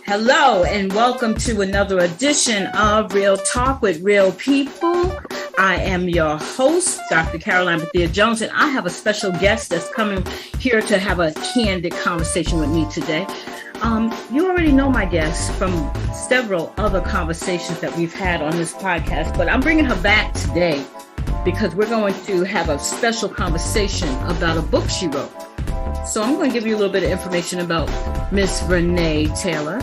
Hello and welcome to another edition of Real Talk with Real People. I am your host, Dr. Caroline Bethea-Jones, and I have a special guest that's coming here to have a candid conversation with me today. You already know my guest from several other conversations that we've had on this podcast, but I'm bringing her back today because we're going to have a special conversation about a book she wrote. So I'm going to give you a little bit of information about Miss Vernae Taylor.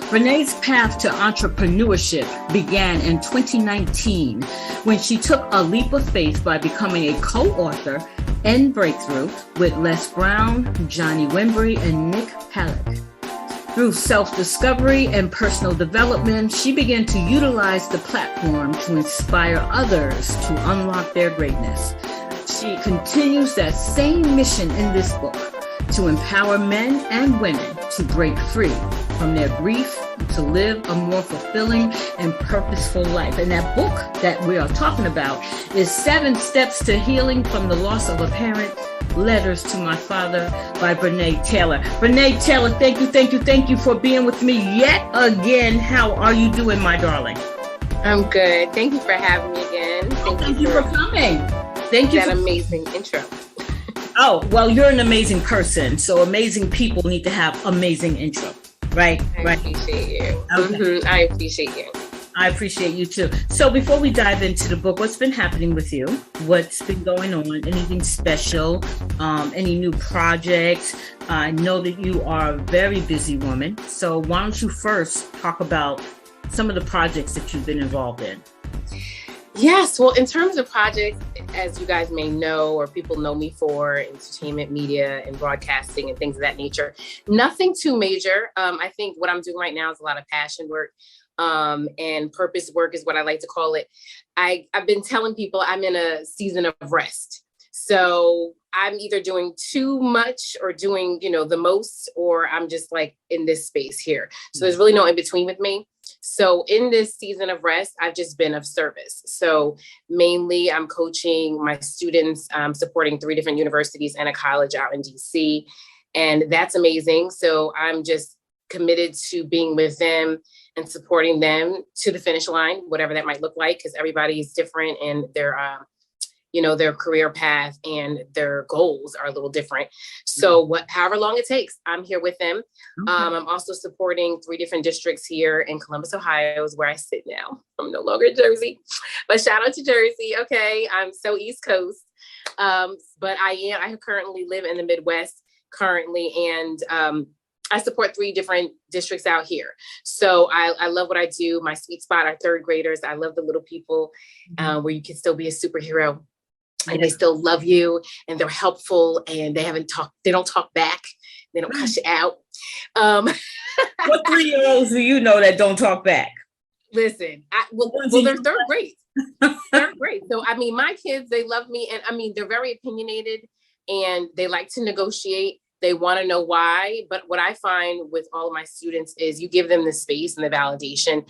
Vernae's path to entrepreneurship began in 2019 when she took a leap of faith by becoming a co-author in Breakthrough with Les Brown, Johnny Wimbrey, and Nik Halik. Through self-discovery and personal development, she began to utilize the platform to inspire others to unlock their greatness. She continues that same mission in this book, to empower men and women to break free from their grief, to live a more fulfilling and purposeful life. And that book that we are talking about is 7 Steps to Healing from the Loss of a Parent, Letters to My Father by Vernae Taylor. Vernae Taylor, thank you for being with me yet again. How are you doing, my darling? I'm good. Thank you for having me again. Thank you for coming. Thank you for that amazing intro. Oh, well, you're an amazing person. So amazing people need to have amazing intro, right? I appreciate you. Okay. I appreciate you. I appreciate you too. So before we dive into the book, what's been happening with you? What's been going on? Anything special? Any new projects? I know that you are a very busy woman. So why don't you first talk about some of the projects that you've been involved in? Yes. Well, in terms of projects, as you guys may know, or people know me for, entertainment, media, and broadcasting and things of that nature, nothing too major. I think what I'm doing right now is a lot of passion work. And purpose work is what I like to call it. I've been telling people I'm in a season of rest. So I'm either doing too much or doing, the most, or I'm just like in this space here. So there's really no in between with me. So in this season of rest, I've just been of service. So mainly I'm coaching my students, supporting 3 different universities and a college out in DC. And that's amazing. So I'm just committed to being with them and supporting them to the finish line, whatever that might look like, because everybody is different and their career path and their goals are a little different. So however long it takes, I'm here with them. Okay. I'm also supporting 3 different districts here in Columbus, Ohio, is where I sit now. I'm no longer in Jersey, but shout out to Jersey. Okay. I'm so East Coast. But I currently live in the Midwest currently. And, I support 3 different districts out here. So I love what I do. My sweet spot are 3rd graders. I love the little people where you can still be a superhero and they still love you and they're helpful and they don't talk back. They don't cuss you out. What 3-year-olds do you know that don't talk back? Listen, they're 3rd grade. 3rd grade. So, my kids, they love me. And they're very opinionated and they like to negotiate. They want to know why. But what I find with all of my students is you give them the space and the validation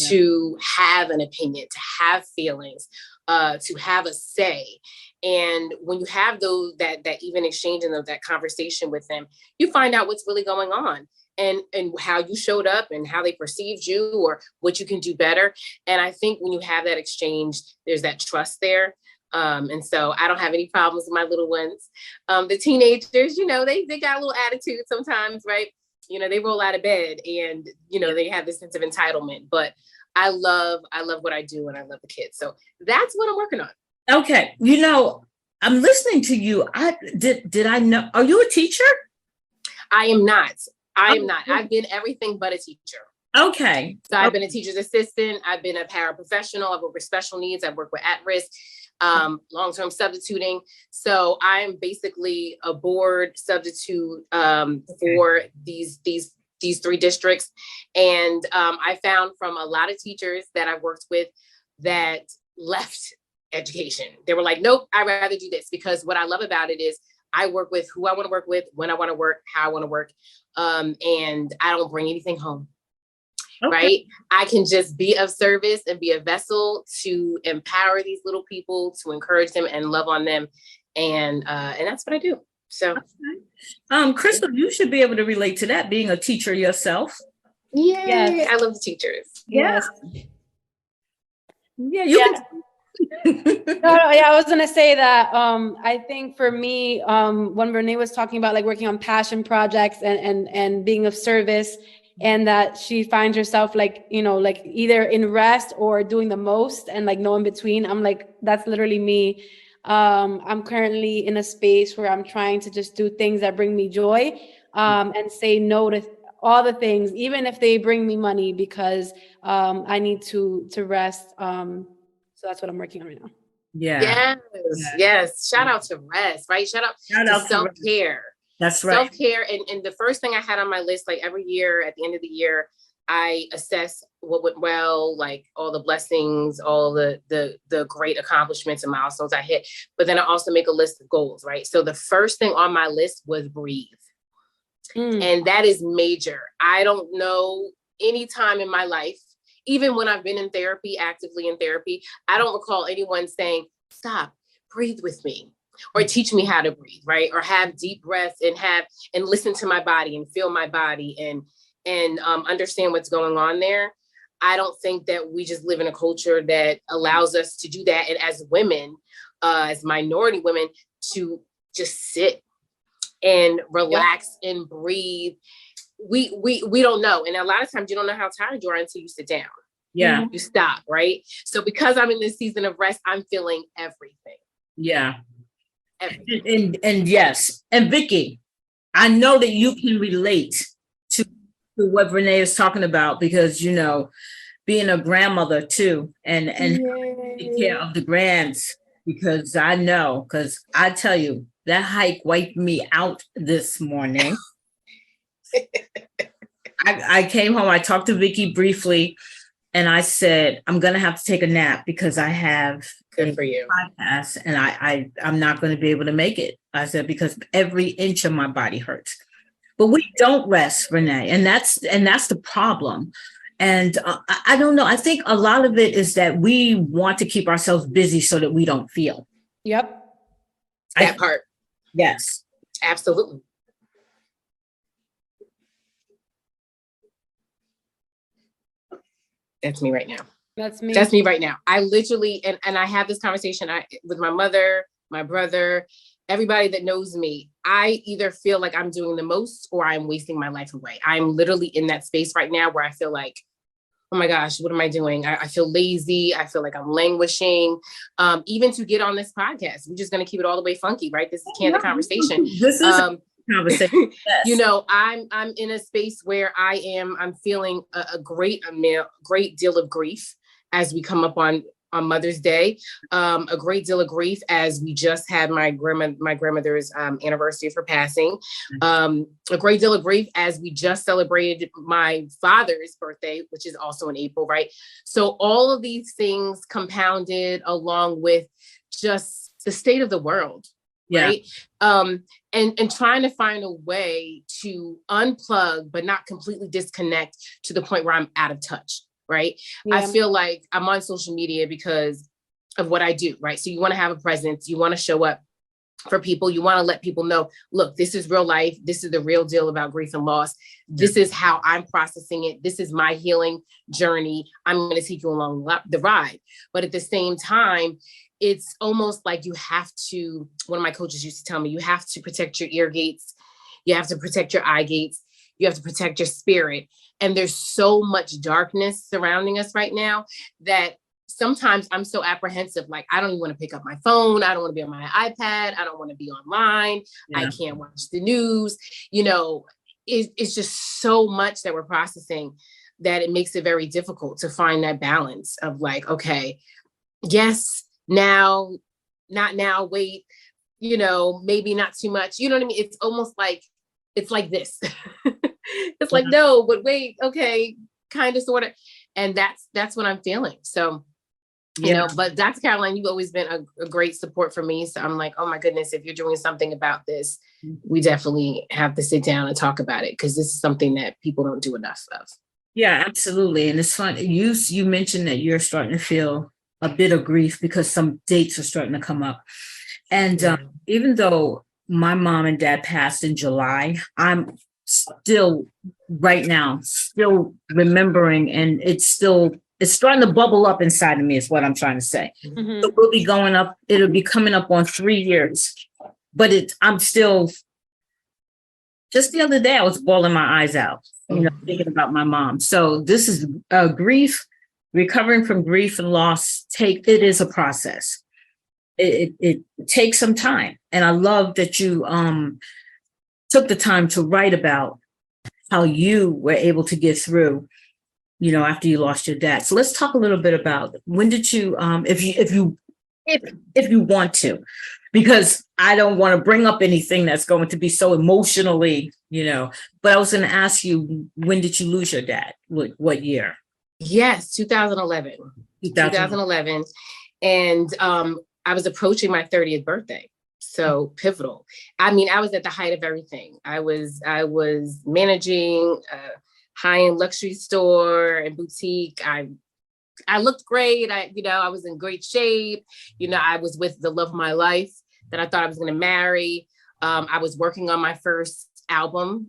to have an opinion, to have feelings, to have a say. And when you have that even exchange and that conversation with them, you find out what's really going on and how you showed up and how they perceived you or what you can do better. And I think when you have that exchange, there's that trust there. And so I don't have any problems with my little ones. The teenagers, they got a little attitude sometimes, right? They roll out of bed and, they have this sense of entitlement, but I love what I do and I love the kids. So that's what I'm working on. Okay. I'm listening to you. Did I know, are you a teacher? I am not. I've been everything but a teacher. Okay. So I've been a teacher's assistant. I've been a paraprofessional. I've worked with special needs. I've worked with at-risk, long-term substituting. So I'm basically a board substitute for these 3 districts. And I found from a lot of teachers that I've worked with that left education. They were like, nope, I'd rather do this, because what I love about it is I work with who I want to work with, when I want to work, how I want to work. And I don't bring anything home. Okay. Right? I can just be of service and be a vessel to empower these little people, to encourage them and love on them. And that's what I do. So, okay. Crystal, you should be able to relate to that, being a teacher yourself. Yay! Yes. I love the teachers. Yes. Yeah, you can. Yeah, I was gonna say that I think for me, when Vernae was talking about like working on passion projects and being of service, and that she finds herself like, you know, like either in rest or doing the most and like no in between. I'm like, that's literally me. I'm currently in a space where I'm trying to just do things that bring me joy, and say no to all the things, even if they bring me money, because I need to rest. So that's what I'm working on right now. Yeah. Yes. Shout out to rest, right? Shout out to self-care. That's right. Self-care. And the first thing I had on my list, like every year at the end of the year, I assess what went well, like all the blessings, all the great accomplishments and milestones I hit. But then I also make a list of goals, right? So the first thing on my list was breathe. And that is major. I don't know any time in my life, even when I've been in therapy, actively in therapy, I don't recall anyone saying, stop, breathe with me, or teach me how to breathe, right? Or have deep breaths and listen to my body and feel my body and understand what's going on there. I don't think that we just live in a culture that allows us to do that. And as women, as minority women, to just sit and relax and breathe. We don't know. And a lot of times you don't know how tired you are until you sit down. Yeah. You stop, right? So because I'm in this season of rest, I'm feeling everything. Yeah. Everything. And yes. And Vicky, I know that you can relate to what Vernae is talking about, because, you know, being a grandmother too, and take care of the grands, because I tell you, that hike wiped me out this morning. I came home, I talked to Vicky briefly, and I said, I'm going to have to take a nap because I have good for you podcast, and I'm not going to be able to make it. I said, because every inch of my body hurts. But we don't rest, Vernae, and that's the problem. And I don't know. I think a lot of it is that we want to keep ourselves busy so that we don't feel. Yep. That part. Yes. Absolutely. That's me right now. That's me. That's me right now. I literally, and I have this conversation with my mother, my brother, everybody that knows me. I either feel like I'm doing the most or I'm wasting my life away. I'm literally in that space right now where I feel like, oh my gosh, what am I doing? I feel lazy. I feel like I'm languishing. Even to get on this podcast, we're just going to keep it all the way funky, right? This is Candid Conversation. This is conversation. Yes. You know, I'm in a space where I'm feeling a great deal of grief as we come up on Mother's Day, a great deal of grief as we just had my grandmother's anniversary of her passing, a great deal of grief as we just celebrated my father's birthday, which is also in April, right? So all of these things compounded along with just the state of the world. Yeah. Right. And trying to find a way to unplug, but not completely disconnect to the point where I'm out of touch. Right. Yeah. I feel like I'm on social media because of what I do. Right. So you want to have a presence. You want to show up for people. You want to let people know, look, this is real life. This is the real deal about grief and loss. This is how I'm processing it. This is my healing journey. I'm going to take you along the ride. But at the same time, it's almost like you have to, one of my coaches used to tell me, you have to protect your ear gates. You have to protect your eye gates. You have to protect your spirit. And there's so much darkness surrounding us right now that sometimes I'm so apprehensive. Like, I don't even want to pick up my phone. I don't want to be on my iPad. I don't want to be online. Yeah. I can't watch the news. You know, it's just so much that we're processing that it makes it very difficult to find that balance of like, okay, yes, now, not now, wait, you know, maybe not too much. You know what I mean? It's almost like, it's like this. It's like, no, but wait, okay, kind of, sort of. And that's what I'm feeling. So, you know, but Dr. Caroline, you've always been a great support for me. So I'm like, oh my goodness, if you're doing something about this, we definitely have to sit down and talk about it, because this is something that people don't do enough of. Yeah, absolutely. And it's fun. You mentioned that you're starting to feel a bit of grief because some dates are starting to come up. And even though my mom and dad passed in July, I'm still right now, still remembering, and it's starting to bubble up inside of me is what I'm trying to say. Mhm. It will be going up. It'll be coming up on 3 years, but I'm still, just the other day, I was bawling my eyes out, thinking about my mom. So this is grief, recovering from grief and loss. It is a process. It takes some time. And I love that you took the time to write about how you were able to get through, after you lost your dad. So let's talk a little bit about when did you, if you want to, because I don't want to bring up anything that's going to be so emotionally, but I was going to ask you, when did you lose your dad? What year? Yes, 2011. 2011. And I was approaching my 30th birthday. So pivotal. I mean, I was at the height of everything. I was managing a high-end luxury store and boutique. I looked great. I was in great shape. I was with the love of my life that I thought I was going to marry. I was working on my first album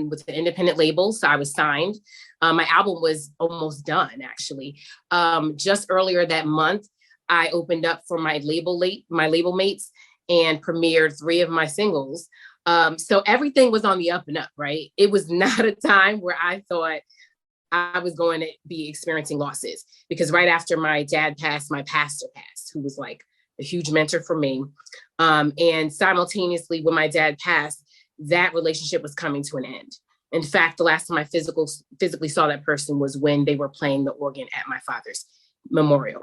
with an independent label. So I was signed. My album was almost done, actually. Just earlier that month, I opened up for my label mates and premiered 3 of my singles. So everything was on the up and up, right? It was not a time where I thought I was going to be experiencing losses, because right after my dad passed, my pastor passed, who was like a huge mentor for me. And simultaneously, when my dad passed, that relationship was coming to an end. In fact, the last time I physically saw that person was when they were playing the organ at my father's memorial.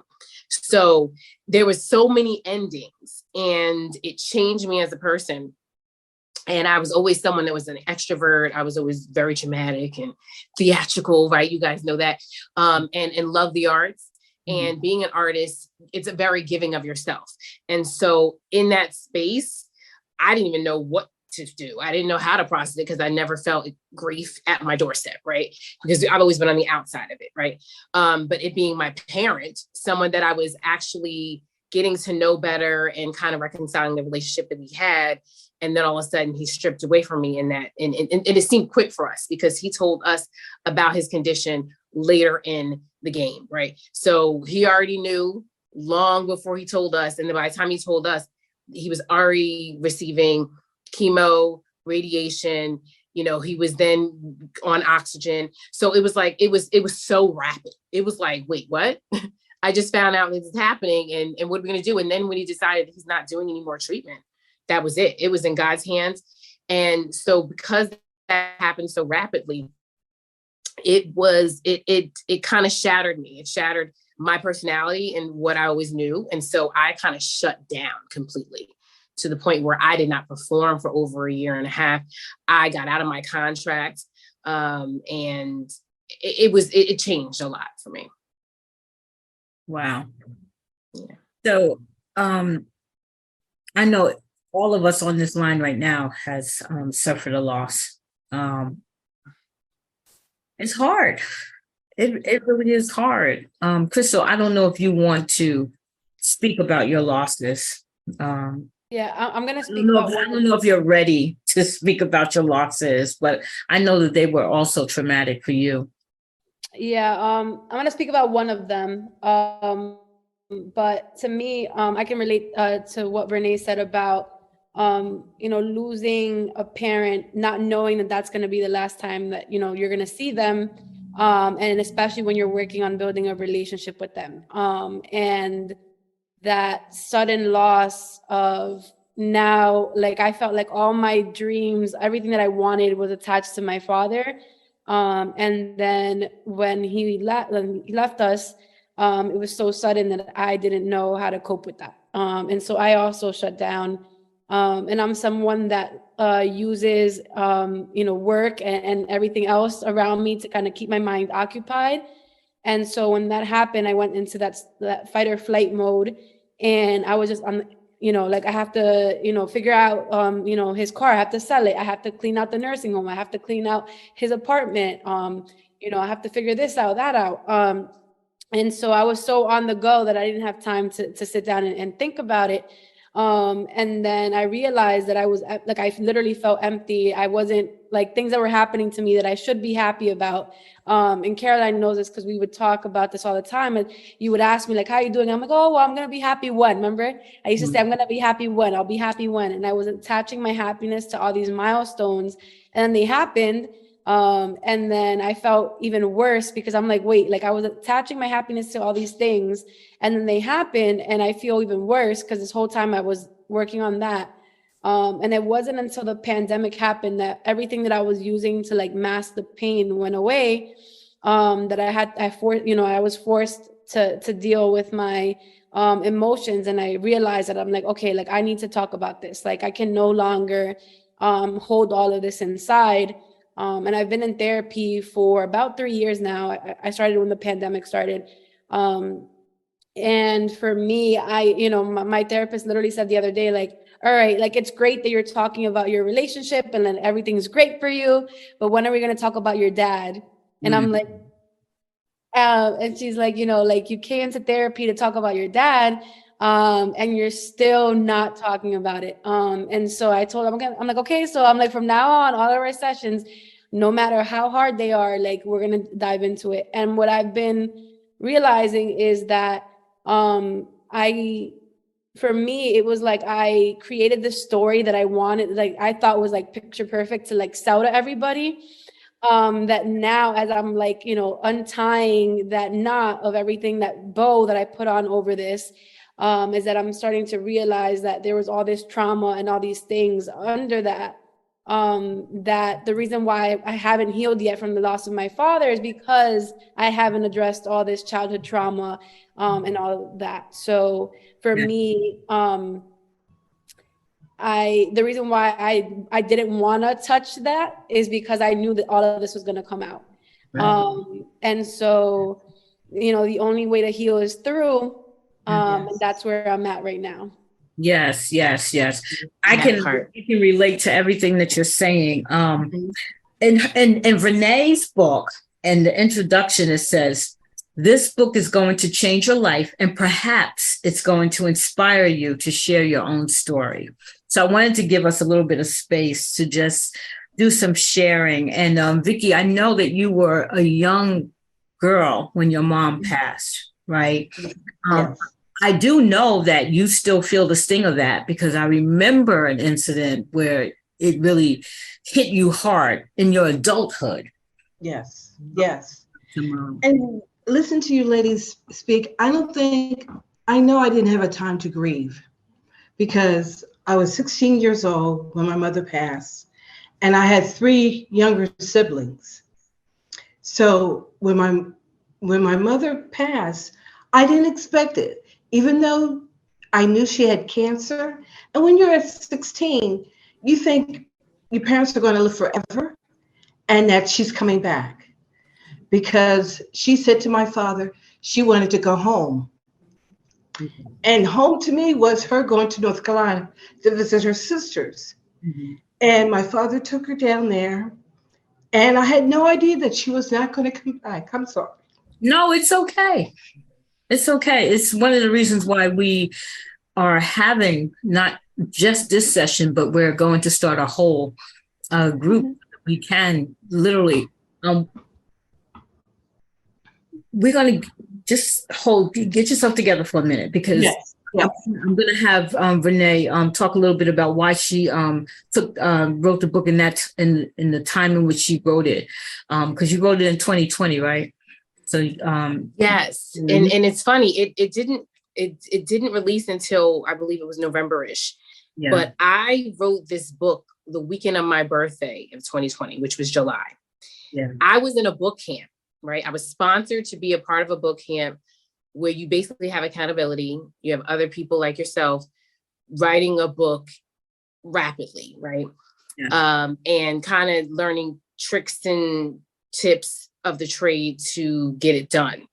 So there was so many endings, and it changed me as a person. And I was always someone that was an extrovert. I was always very dramatic and theatrical, right? You guys know that, and love the arts. And being an artist, it's a very giving of yourself. And so in that space, I didn't even know what to do. I didn't know how to process it, because I never felt grief at my doorstep, right? Because I've always been on the outside of it, right? But it being my parent, someone that I was actually getting to know better and kind of reconciling the relationship that we had. And then all of a sudden he stripped away from me in that. And it seemed quick for us, because he told us about his condition later in the game, right? So he already knew long before he told us. And then by the time he told us, he was already receiving chemo, radiation, he was then on oxygen. So it was like, it was so rapid. It was like, wait, what? I just found out this is happening, and what are we going to do? And then when he decided he's not doing any more treatment, that was it. It was in God's hands. And so because that happened so rapidly, it kind of shattered me. It shattered my personality and what I always knew. And so I kind of shut down completely, to the point where I did not perform for over a year and a half. I got out of my contract, and it changed a lot for me. Wow. Yeah. So I know all of us on this line right now has suffered a loss. It's hard. It really is hard. Crystal, I don't know if you want to speak about your losses. Yeah, I'm going to speak I about don't know if you're ready to speak about your losses, but I know that they were also traumatic for you. Yeah, I'm going to speak about one of them. But to me, I can relate to what Vernae said about, losing a parent, not knowing that that's going to be the last time that, you're going to see them. And especially when you're working on building a relationship with them. And that sudden loss of now, like, I felt like all my dreams, everything that I wanted was attached to my father. And then when he left us, it was so sudden that I didn't know how to cope with that. And so I also shut down. And I'm someone that uses, work and everything else around me to kind of keep my mind occupied. And so when that happened, I went into that fight or flight mode, and I was just on, I have to, figure out, his car. I have to sell it. I have to clean out the nursing home. I have to clean out his apartment. I have to figure this out, that out. And so I was so on the go that I didn't have time to sit down and think about it. And then I realized that I was like, I literally felt empty. I wasn't like things that were happening to me that I should be happy about. And Caroline knows this because we would talk about this all the time. And you would ask me like, how are you doing? I'm like, oh, well, I'm going to be happy when, remember? I used to say, I'm going to be happy when, I'll be happy when. And I was attaching my happiness to all these milestones, and then they happened. And then I felt even worse because I'm like, wait, like I was attaching my happiness to all these things, and then they happened, and I feel even worse because this whole time I was working on that. And it wasn't until the pandemic happened that everything that I was using to like mask the pain went away. That I was forced to deal with my emotions, and I realized that I'm like, okay, like I need to talk about this. Like I can no longer hold all of this inside. And I've been in therapy for about 3 years now. I started when the pandemic started. And for me, my therapist literally said the other day, like, all right, like, it's great that you're talking about your relationship and then everything's great for you, but when are we going to talk about your dad? And I'm like, and she's like, like you came to therapy to talk about your dad, and you're still not talking about it. And so I told him, I'm like, okay, so I'm like, from now on, all of our sessions, no matter how hard they are, like we're going to dive into it. And what I've been realizing is that, for me, it was like I created this story that I wanted, like I thought was like picture perfect to like sell to everybody. That now, as I'm like, untying that knot of everything, that bow that I put on over this, is that I'm starting to realize that there was all this trauma and all these things under that. That the reason why I haven't healed yet from the loss of my father is because I haven't addressed all this childhood trauma, and all of that. So for me, the reason why I didn't want to touch that is because I knew that all of this was going to come out. Right. And so, the only way to heal is through, and that's where I'm at right now. Yes. I can relate to everything that you're saying. In Vernae's book, and the introduction, it says, this book is going to change your life, and perhaps it's going to inspire you to share your own story. So I wanted to give us a little bit of space to just do some sharing. And Vicki, I know that you were a young girl when your mom passed, right? Yes. I do know that you still feel the sting of that, because I remember an incident where it really hit you hard in your adulthood. Yes. And listen to you ladies speak. I know I didn't have a time to grieve, because I was 16 years old when my mother passed, and I had 3 younger siblings. So when my mother passed, I didn't expect it. Even though I knew she had cancer, and when you're at 16, you think your parents are going to live forever and that she's coming back, because she said to my father she wanted to go home. Mm-hmm. And home to me was her going to North Carolina to visit her sisters. Mm-hmm. And my father took her down there, and I had no idea that she was not going to come back. I'm sorry. No, it's okay. It's okay. It's one of the reasons why we are having not just this session, but we're going to start a whole group. Mm-hmm. We can literally, we're going to just get yourself together for a minute, because I'm going to have Vernae talk a little bit about why she wrote the book in the time in which she wrote it, because you wrote it in 2020, right? So yes, and it's funny. It didn't release until, I believe it was November-ish. Yeah. But I wrote this book the weekend of my birthday of 2020, which was July. Yeah. I was in a book camp, right? I was sponsored to be a part of a book camp where you basically have accountability. You have other people like yourself writing a book rapidly, right? Yeah. And kind of learning tricks and tips of the trade to get it done.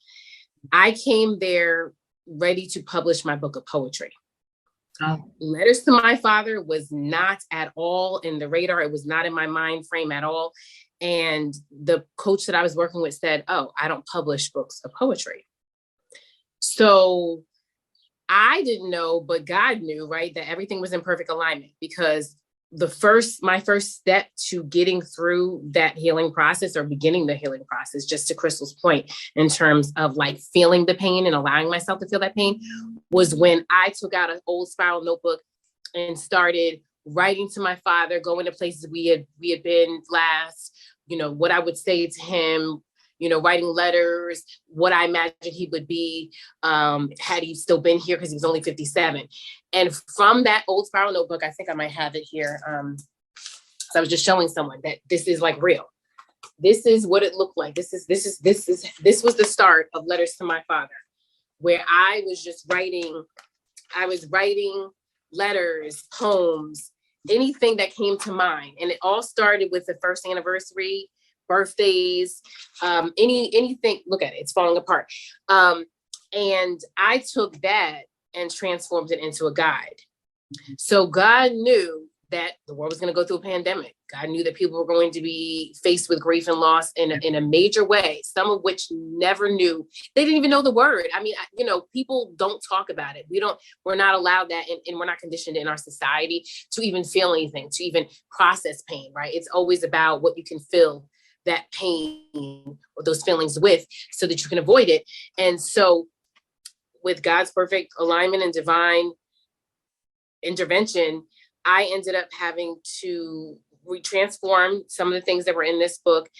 I came there ready to publish my book of poetry. Oh. Letters to My Father was not at all in the radar. It was not in my mind frame at all. And the coach that I was working with said, oh, I don't publish books of poetry. So I didn't know, but God knew, right, that everything was in perfect alignment, because my first step to getting through that healing process, or beginning the healing process, just to Crystal's point, in terms of like feeling the pain and allowing myself to feel that pain, was when I took out an old spiral notebook and started writing to my father, going to places we had been last, what I would say to him, writing letters, what I imagined he would be had he still been here, because he was only 57. And from that old spiral notebook, I think I might have it here. So I was just showing someone that this is like real. This is what it looked like. This was the start of Letters to My Father, where I was writing letters, poems, anything that came to mind. And it all started with the first anniversary, birthdays, anything. Look at it, it's falling apart. And I took that and transformed it into a guide. So God knew that the world was going to go through a pandemic. God knew that people were going to be faced with grief and loss in a major way, some of which never knew. They didn't even know the word. I mean, people don't talk about it. We're not allowed that. And we're not conditioned in our society to even feel anything, to even process pain, right? It's always about what you can feel that pain or those feelings with, so that you can avoid it. And so with God's perfect alignment and divine intervention, I ended up having to retransform some of the things that were in this book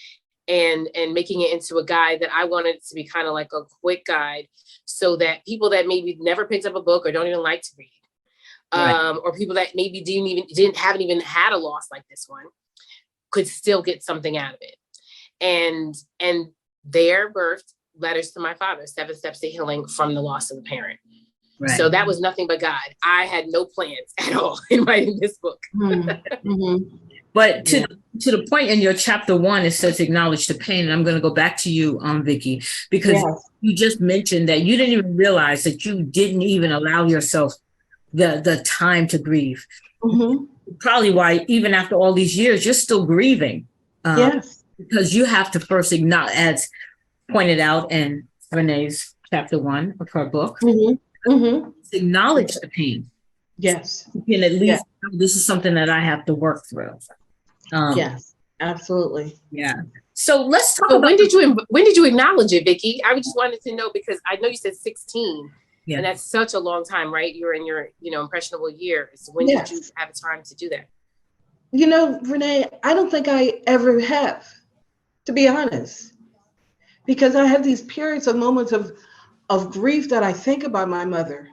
and making it into a guide that I wanted to be kind of like a quick guide, so that people that maybe never picked up a book or don't even like to read, right, or people that maybe haven't even had a loss like this one, could still get something out of it. And there birthed Letters to My Father, 7 Steps to Healing from the Loss of a Parent. Right. So that was nothing but God. I had no plans at all in writing this book. Mm-hmm. But to the point in your chapter 1, it says acknowledge the pain. And I'm going to go back to you, Vicki, because you just mentioned that you didn't even realize that you didn't even allow yourself the time to grieve. Mm-hmm. Probably why even after all these years, you're still grieving. Yes. Because you have to first acknowledge, as pointed out in Vernae's chapter 1 of her book, acknowledge the pain. Yes. You can at least, this is something that I have to work through. Yes, absolutely. Yeah. So let's talk about when did you acknowledge it, Vicki? I just wanted to know, because I know you said 16. Yeah. And that's such a long time, right? You're in your, impressionable years. When did you have time to do that? Vernae, I don't think I ever have, to be honest, because I have these periods of moments of grief that I think about my mother,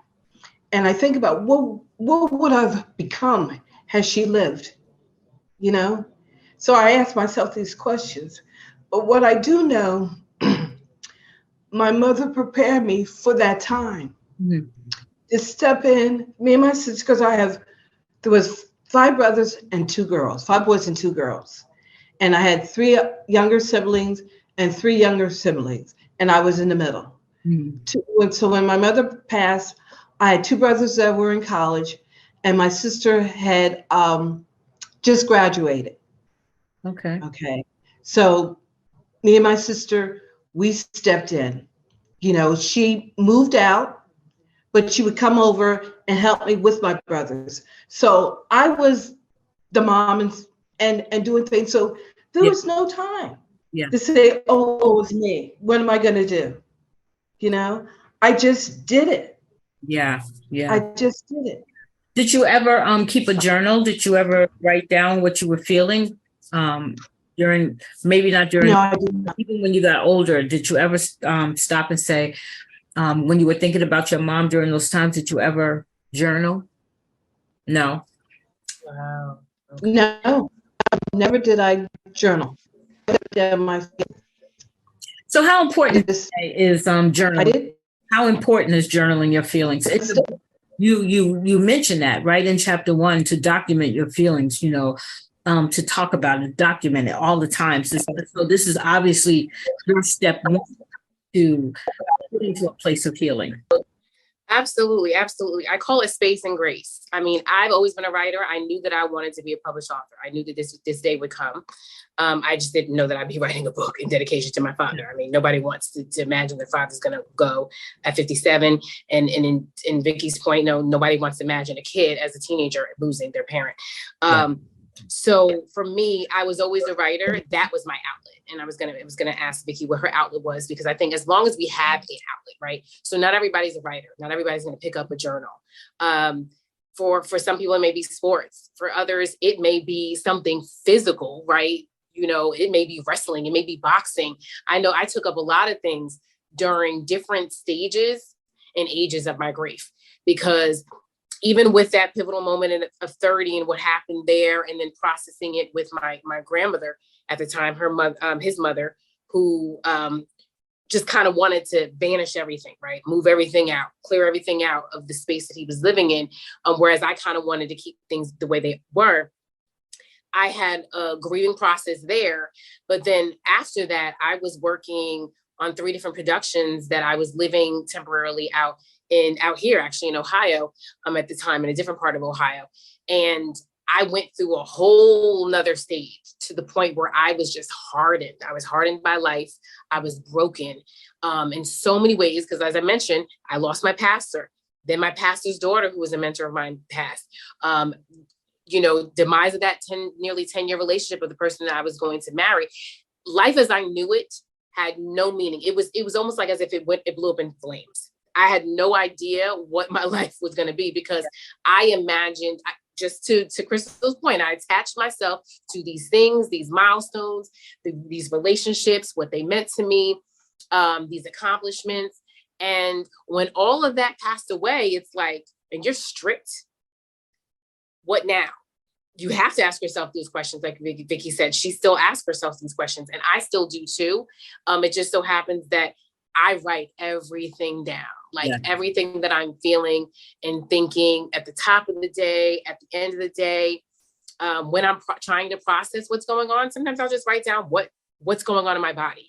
and I think about what would I've become had she lived, So I ask myself these questions. But what I do know, my mother prepared me for that time to step in. Me and my sister, because there was 5 brothers and 2 girls, 5 boys and 2 girls. And I had 3 younger siblings and 3 younger siblings, and I was in the middle. So when my mother passed, I had 2 brothers that were in college, and my sister had just graduated. Okay. So me and my sister, we stepped in. She moved out, but she would come over and help me with my brothers. So I was the mom and doing things. So there was no time to say, oh, it's me. What am I going to do? I just did it. Yeah. I just did it. Did you ever keep a journal? Did you ever write down what you were feeling during, maybe not during, no, I did not. Even when you got older, did you ever stop and say, when you were thinking about your mom during those times, did you ever journal? No. Wow. Okay. No, never did I journal. So how important is journaling? How important is journaling your feelings? You mentioned that right in chapter 1, to document your feelings, to talk about it, document it all the time. So this is obviously your step 1 to get into a place of healing. Absolutely. Absolutely. I call it space and grace. I mean, I've always been a writer. I knew that I wanted to be a published author. I knew that this day would come. I just didn't know that I'd be writing a book in dedication to my father. I mean, nobody wants to imagine their father's going to go at 57. And in Vicky's point, no, nobody wants to imagine a kid as a teenager losing their parent. So for me, I was always a writer. That was my outlet. And I was gonna ask Vicky what her outlet was, because I think as long as we have an outlet, right? So not everybody's a writer. Not everybody's gonna pick up a journal. For some people, it may be sports. For others, it may be something physical, right? You know, it may be wrestling, it may be boxing. I know I took up a lot of things during different stages and ages of my grief, because even with that pivotal moment of 30 and what happened there, and then processing it with my grandmother at the time, her mother, his mother, who just kind of wanted to banish everything, right? Move everything out, clear everything out of the space that he was living in. Whereas I kind of wanted to keep things the way they were. I had a grieving process there. But then after that, I was working on 3 different productions that I was living temporarily out here, actually in Ohio, at the time, in a different part of Ohio. And I went through a whole nother stage, to the point where I was just hardened. I was hardened by life. I was broken in so many ways, because as I mentioned, I lost my pastor. Then my pastor's daughter, who was a mentor of mine, passed. Demise of that nearly 10-year relationship with the person that I was going to marry. Life as I knew it had no meaning. It was almost like as if it blew up in flames. I had no idea what my life was going to be, because I imagined, just to Crystal's point, I attached myself to these things, these milestones, these relationships, what they meant to me, these accomplishments. And when all of that passed away, it's like, and you're stripped. What now? You have to ask yourself these questions. Like Vicky said, she still asks herself these questions, and I still do too. It just so happens that I write everything down, everything that I'm feeling and thinking at the top of the day, at the end of the day, when I'm trying to process what's going on. Sometimes I'll just write down what's going on in my body.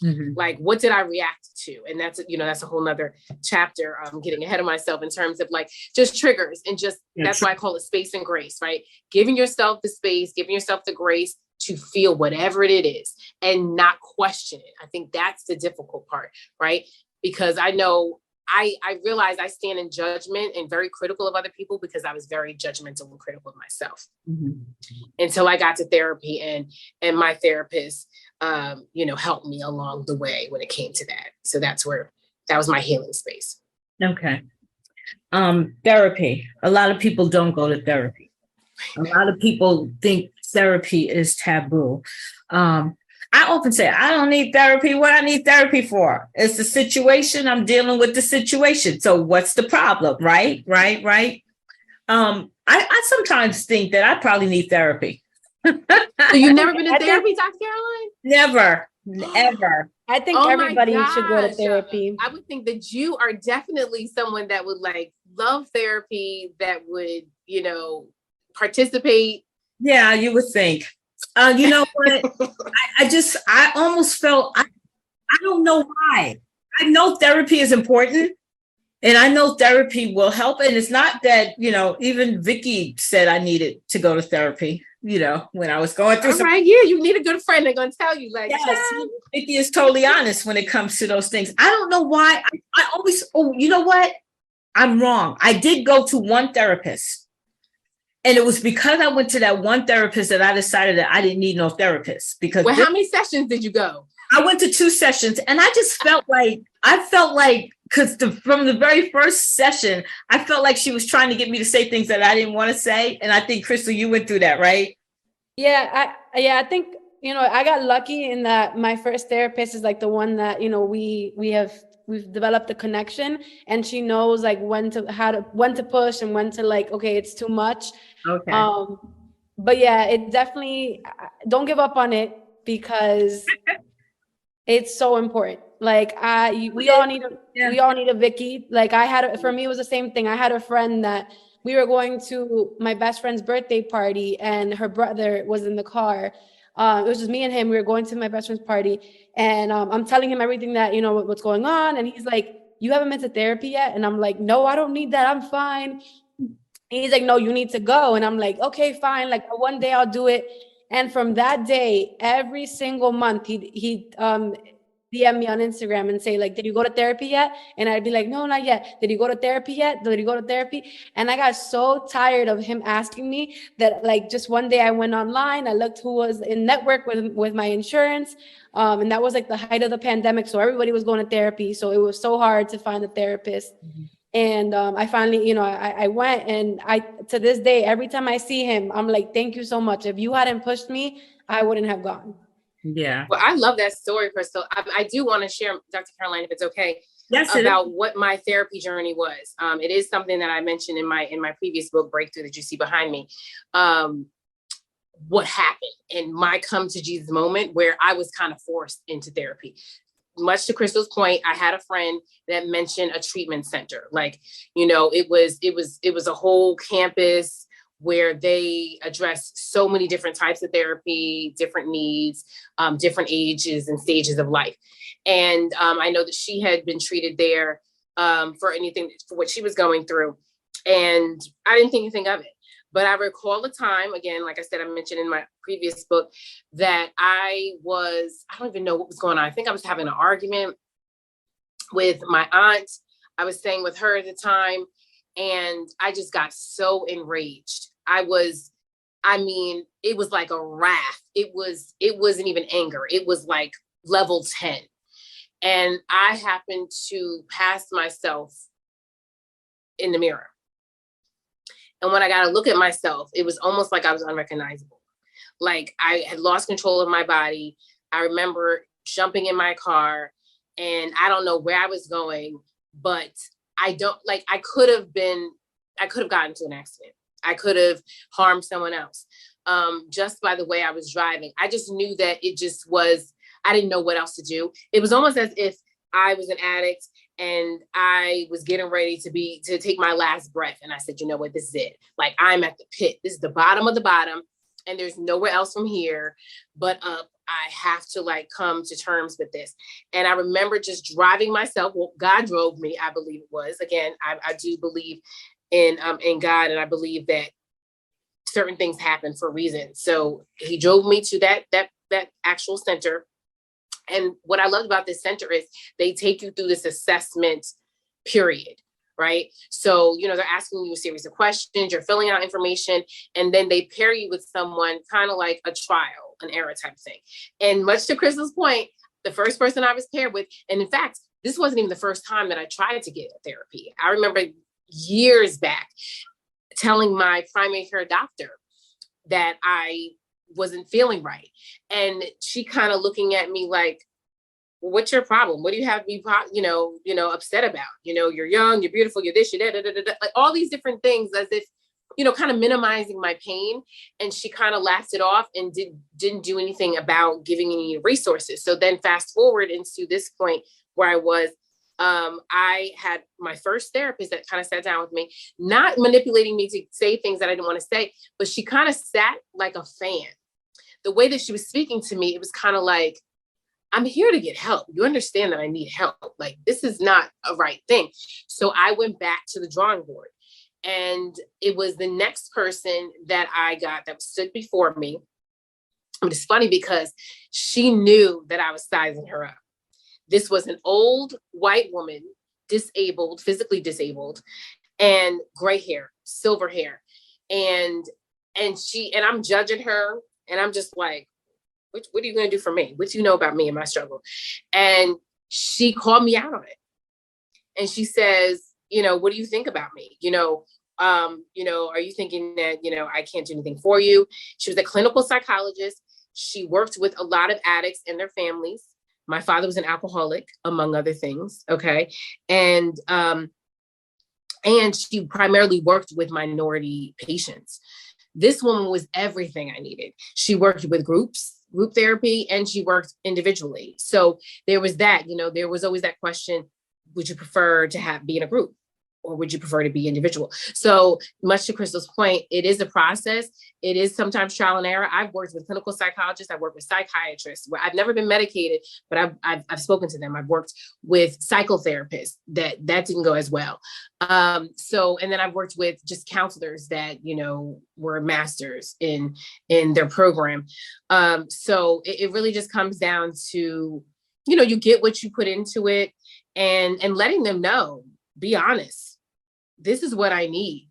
Mm-hmm. Like, what did I react to? And that's a whole nother chapter. I'm getting ahead of myself in terms of like just triggers, and just, that's why I call it space and grace, right? Giving yourself the space, giving yourself the grace to feel whatever it is and not question it. I think that's the difficult part, right? Because I know I realize I stand in judgment and very critical of other people, because I was very judgmental and critical of myself until I got to therapy, and my therapist, helped me along the way when it came to that. So that was my healing space. Okay. Therapy. A lot of people don't go to therapy. A lot of people think therapy is taboo. I often say, I don't need therapy. What I need therapy for? It's the situation. I'm dealing with the situation. So what's the problem? Right. I sometimes think that I probably need therapy. So you've never been to therapy, Dr. Caroline? Never, ever. I think everybody should go to therapy. I would think that you are definitely someone that would love therapy, that would, participate. Yeah, you would think. You know what? I almost felt, I don't know why. I know therapy is important, and I know therapy will help. And it's not that, even Vicky said I needed to go to therapy, when I was going through something. Right, yeah, you need a good friend. They're going to tell you yes, Vicky is totally honest when it comes to those things. I don't know why. I always, you know what? I'm wrong. I did go to one therapist. And it was because I went to that one therapist that I decided that I didn't need no therapist. Because how many sessions did you go? I went to 2 sessions, and I just felt like, because from the very first session, I felt like she was trying to get me to say things that I didn't want to say. And I think, Crystal, you went through that, right? Yeah, I think, I got lucky in that my first therapist is the one that, we've developed a connection, and she knows when to push and when to okay, it's too much. Okay. But yeah, it definitely, don't give up on it, because it's so important. We all need a Vicky. For me, it was the same thing. I had a friend that we were going to my best friend's birthday party, and her brother was in the car. It was just me and him. We were going to my best friend's party, and I'm telling him everything that, what's going on. And he's like, you haven't been to therapy yet? And I'm like, no, I don't need that. I'm fine. And he's like, no, you need to go. And I'm like, okay, fine. Like one day I'll do it. And from that day, every single month, he DM me on Instagram and say like, did you go to therapy yet? And I'd be like, no, not yet. Did you go to therapy yet? Did you go to therapy? And I got so tired of him asking me that like just one day I went online, I looked who was in network with my insurance. And that was like the height of the pandemic. So everybody was going to therapy. So it was so hard to find a therapist. Mm-hmm. And I finally, I went, and to this day, every time I see him, I'm like, thank you so much. If you hadn't pushed me, I wouldn't have gone. Yeah. Well, I love that story, Crystal. I do want to share, Dr. Caroline, if it's okay, about what my therapy journey was. It is something that I mentioned in my previous book, Breakthrough, that you see behind me. What happened and my come to Jesus moment where I was kind of forced into therapy. Much to Crystal's point, I had a friend that mentioned a treatment center. Like, it was a whole campus where they address so many different types of therapy, different needs, different ages and stages of life. And I know that she had been treated there for what she was going through. And I didn't think anything of it. But I recall a time, again, like I said, I mentioned in my previous book, that I don't even know what was going on. I think I was having an argument with my aunt. I was staying with her at the time. And I just got so enraged. It was like a wrath. It wasn't even anger. It was like level 10. And I happened to pass myself in the mirror. And when I got to look at myself, it was almost like I was unrecognizable. Like I had lost control of my body. I remember jumping in my car, and I don't know where I was going, but I could have gotten into an accident. I could have harmed someone else just by the way I was driving. I just knew that I didn't know what else to do. It was almost as if I was an addict and I was getting ready to take my last breath. And I said, you know what, this is it. Like, I'm at the pit. This is the bottom of the bottom. And there's nowhere else from here but up. I have to come to terms with this. And I remember just driving myself. Well, God drove me, I believe it was. Again, I do believe in God. And I believe that certain things happen for a reason. So he drove me to that actual center. And what I love about this center is they take you through this assessment period, right? So, they're asking you a series of questions, you're filling out information, and then they pair you with someone kind of like a trial and error type thing. And much to Crystal's point, the first person I was paired with, and in fact, this wasn't even the first time that I tried to get therapy. I remember years back telling my primary care doctor that I wasn't feeling right. And she kind of looking at me like, well, what's your problem? What do you have to be, upset about? You're young, you're beautiful, you're this, you're that, like all these different things, as if, kind of minimizing my pain. And she kind of laughed it off and didn't do anything about giving any resources. So then fast forward into this point where I was, I had my first therapist that kind of sat down with me, not manipulating me to say things that I didn't want to say, but she kind of sat like a fan. The way that she was speaking to me, it was kind of like, I'm here to get help. You understand that I need help. Like, this is not a right thing. So I went back to the drawing board, and it was the next person that I got that stood before me. And it's funny because she knew that I was sizing her up. This was an old white woman, disabled, physically disabled, and gray hair, silver hair. And I'm judging her. And I'm just like, what are you going to do for me? What do you know about me and my struggle? And she called me out on it. And she says, what do you think about me? Are you thinking that, I can't do anything for you? She was a clinical psychologist. She worked with a lot of addicts and their families. My father was an alcoholic, among other things. Okay. And she primarily worked with minority patients. This woman was everything I needed. She worked with group therapy, and she worked individually. So there was that, there was always that question, would you prefer to be in a group? or would you prefer to be individual? So much to Crystal's point, it is a process. It is sometimes trial and error. I've worked with clinical psychologists. I've worked with psychiatrists where I've never been medicated, but I've spoken to them. I've worked with psychotherapists that didn't go as well. And then I've worked with just counselors that, were masters in their program. So it really just comes down to, you get what you put into it and letting them know, be honest. This is what I need,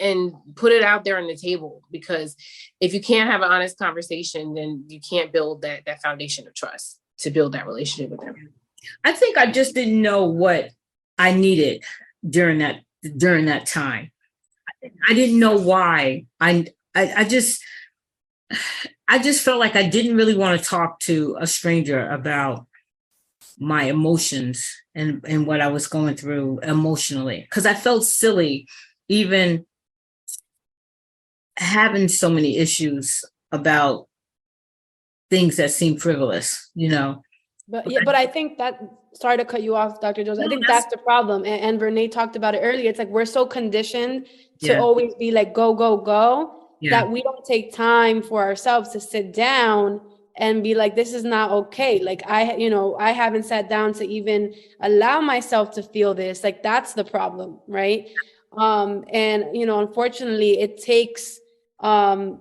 and put it out there on the table, because if you can't have an honest conversation, then you can't build that foundation of trust to build that relationship with them. I think I just didn't know what I needed during that time. I didn't know why. I just felt like I didn't really want to talk to a stranger about my emotions and what I was going through emotionally, because I felt silly even having so many issues about things that seem frivolous, But I think that, sorry to cut you off, Dr. Jones. I think that's the problem. And Vernae talked about it earlier. It's like we're so conditioned to always be like, go, go, go, that we don't take time for ourselves to sit down and be like, this is not okay. Like I haven't sat down to even allow myself to feel this. Like that's the problem, right? Unfortunately, it takes, for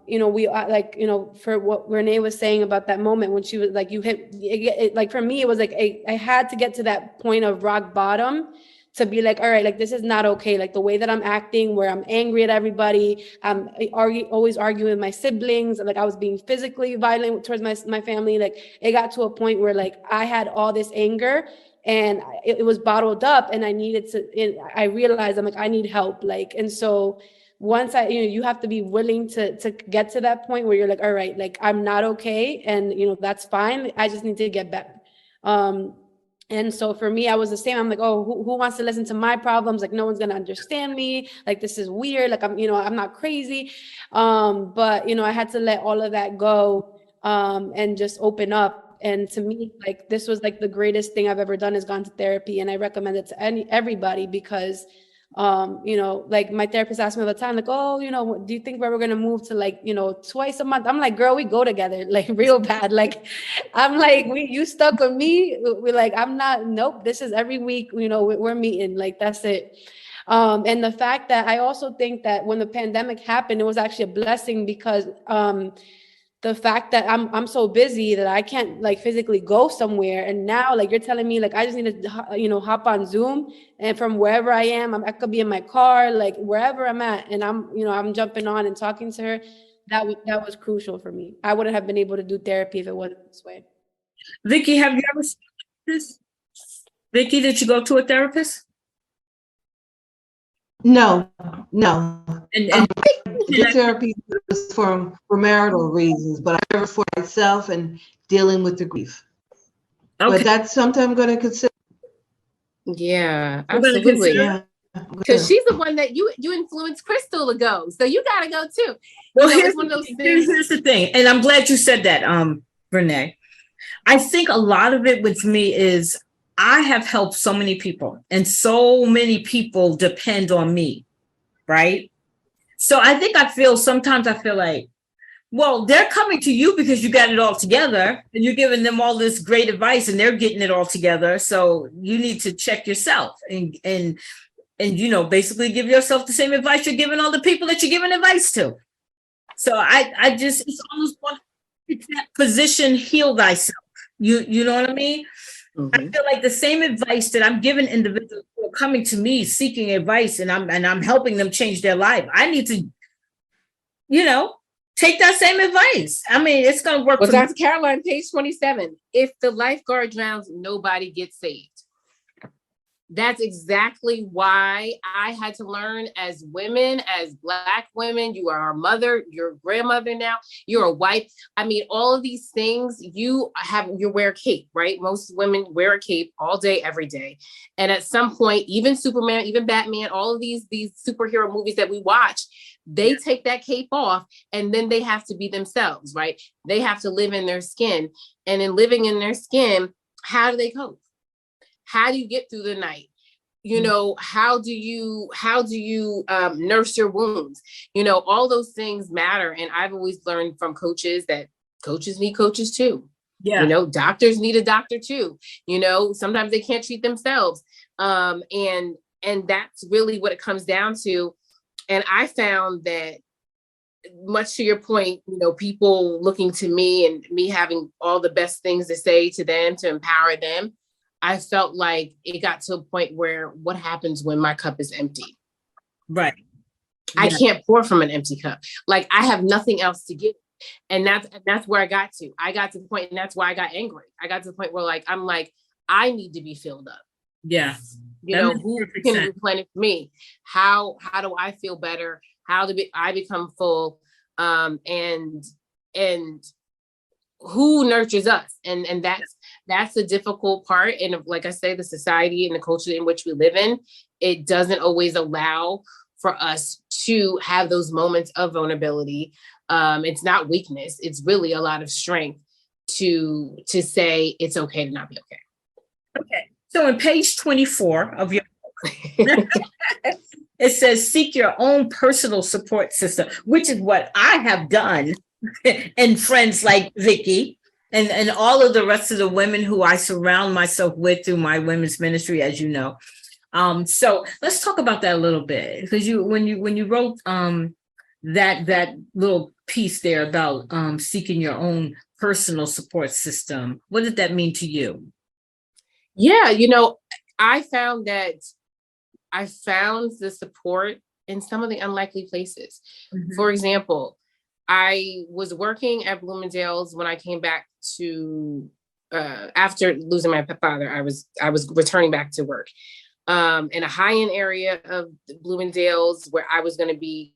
what Vernae was saying about that moment when she was like, you hit it, like for me, it was like, I had to get to that point of rock bottom to be like, all right, like, this is not okay. Like the way that I'm acting, where I'm angry at everybody, I'm always arguing with my siblings. Like I was being physically violent towards my family. Like it got to a point where like I had all this anger and it was bottled up, and I realized I'm like, I need help. Like, and so once you have to be willing to get to that point where you're like, all right, like I'm not okay. And, that's fine. I just need to get better. And so for me, I was the same. I'm like, oh, who wants to listen to my problems? Like, no one's going to understand me. Like, this is weird. Like, I'm not crazy. But, I had to let all of that go and just open up. And to me, like, this was like the greatest thing I've ever done, is gone to therapy. And I recommend it to everybody, because like my therapist asked me all the time, like, oh, do you think we're going to move to like, twice a month? I'm like, girl, we go together, like real bad. Like, I'm like, you stuck with me. We're like, nope, this is every week, we're meeting, like, that's it. And the fact that I also think that when the pandemic happened, it was actually a blessing, because, the fact that I'm so busy that I can't like physically go somewhere. And now, like, you're telling me, like, I just need to, hop on Zoom, and from wherever I am, I could be in my car, like wherever I'm at, and I'm jumping on and talking to her. That was crucial for me. I wouldn't have been able to do therapy if it wasn't this way. Vicky, have you ever seen this? Vicky, did you go to a therapist? No. And therapy is for marital reasons, but I never for myself and dealing with the grief. Okay. But that's something I'm going to consider. Yeah, absolutely. Because she's the one that you influenced Crystal to go, so you got to go too. Well, here's one of those things. Here's the thing, and I'm glad you said that, Vernae. I think a lot of it with me is I have helped so many people, and so many people depend on me, right? So sometimes I feel like, well, they're coming to you because you got it all together, and you're giving them all this great advice, and they're getting it all together. So you need to check yourself and basically give yourself the same advice you're giving all the people that you're giving advice to. So I just, it's almost one, it's that position, heal thyself. You know what I mean? Mm-hmm. I feel like the same advice that I'm giving individuals who are coming to me seeking advice, and I'm helping them change their life. I need to, take that same advice. I mean, it's going to work. Well, Dr. Caroline, page 27. If the lifeguard drowns, nobody gets saved. That's exactly why I had to learn, as women, as Black women. You are our mother, your grandmother now, you're a wife. I mean, all of these things, you wear a cape, right? Most women wear a cape all day, every day. And at some point, even Superman, even Batman, all of these superhero movies that we watch, they take that cape off, and then they have to be themselves, right? They have to live in their skin. And in living in their skin, how do they cope? How do you get through the night? how do you nurse your wounds? All those things matter. And I've always learned from coaches that coaches need coaches too. Yeah. Doctors need a doctor too. Sometimes they can't treat themselves. And that's really what it comes down to. And I found that, much to your point, people looking to me and me having all the best things to say to them, to empower them, I felt like it got to a point where what happens when my cup is empty? Right. I can't pour from an empty cup. Like, I have nothing else to give. And that's where I got to. I got to the point, and that's why I got angry. I got to the point where I'm like, I need to be filled up. Yeah. Who can replenish me? How do I feel better? How do I become full? And who nurtures us? And that's the difficult part. And like I say, the society and the culture in which we live in, it doesn't always allow for us to have those moments of vulnerability. It's not weakness. It's really a lot of strength to say it's okay to not be okay. Okay. So on page 24 of your book, it says, seek your own personal support system, which is what I have done. And friends like Vicky and all of the rest of the women who I surround myself with through my women's ministry, as you know. So let's talk about that a little bit, because when you wrote that little piece there about seeking your own personal support system, what did that mean to you? Yeah, I found that I found the support in some of the unlikely places. Mm-hmm. For example, I was working at Bloomingdale's when I came back to after losing my father. I was returning back to work in a high-end area of Bloomingdale's, where I was going to be,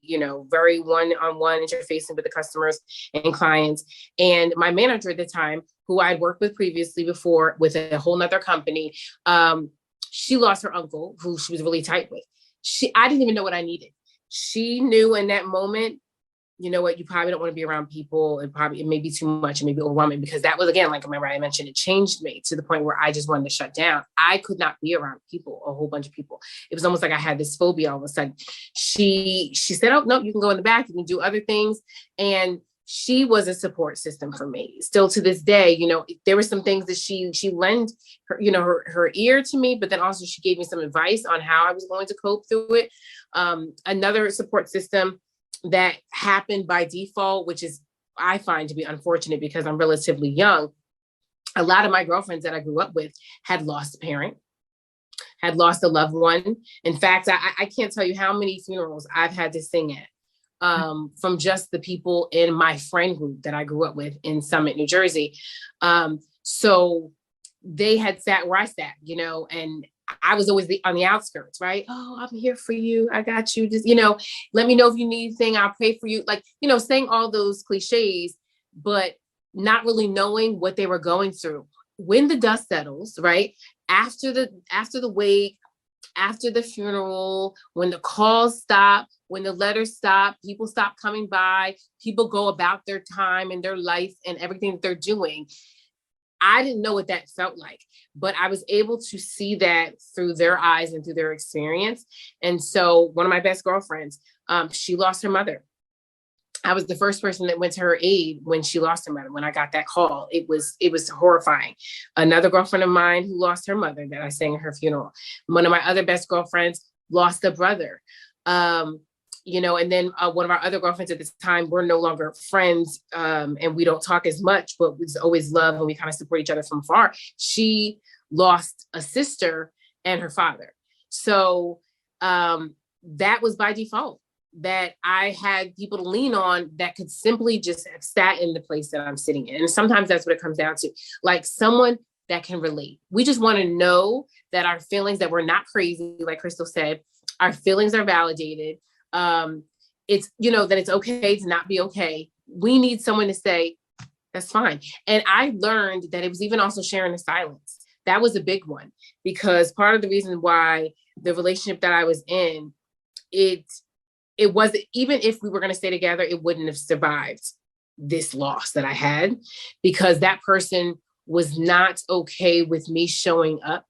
very one-on-one interfacing with the customers and clients. And my manager at the time, who I'd worked with previously before with a whole nother company, she lost her uncle, who she was really tight with. I didn't even know what I needed. She knew in that moment, you know what, you probably don't want to be around people. It may be too much, it may be overwhelming, because that was, again, like, remember I mentioned, it changed me to the point where I just wanted to shut down. I could not be around people, a whole bunch of people. It was almost like I had this phobia all of a sudden. She said, oh, no, you can go in the back, you can do other things. And she was a support system for me. Still to this day, there were some things that she lent her, her ear to me, but then also she gave me some advice on how I was going to cope through it. Another support system that happened by default, which is, I find to be unfortunate because I'm relatively young. A lot of my girlfriends that I grew up with had lost a parent, had lost a loved one. In fact, I can't tell you how many funerals I've had to sing at. From just the people in my friend group that I grew up with in Summit, New Jersey. So they had sat where I sat, and I was always on the outskirts, right? Oh, I'm here for you. I got you. Just, let me know if you need anything. I'll pray for you. Like, saying all those cliches, but not really knowing what they were going through. When the dust settles, right? After the wake, after the funeral, when the calls stop, when the letters stop, people stop coming by, people go about their time and their life and everything that they're doing. I didn't know what that felt like, but I was able to see that through their eyes and through their experience. And so one of my best girlfriends, she lost her mother. I was the first person that went to her aid when she lost her mother. When I got that call, it was horrifying. Another girlfriend of mine who lost her mother that I sang at her funeral. One of my other best girlfriends lost a brother. And then one of our other girlfriends at this time, we're no longer friends, and we don't talk as much, but we always love and we kind of support each other from afar. She lost a sister and her father. So that was by default, that I had people to lean on that could simply just have sat in the place that I'm sitting in. And sometimes that's what it comes down to, like someone that can relate. We just want to know that our feelings, that we're not crazy, like Crystal said, our feelings are validated. It's, that it's okay to not be okay. We need someone to say, that's fine. And I learned that it was even also sharing the silence. That was a big one, because part of the reason why the relationship that I was in, it wasn't, even if we were going to stay together, it wouldn't have survived this loss that I had, because that person was not okay with me showing up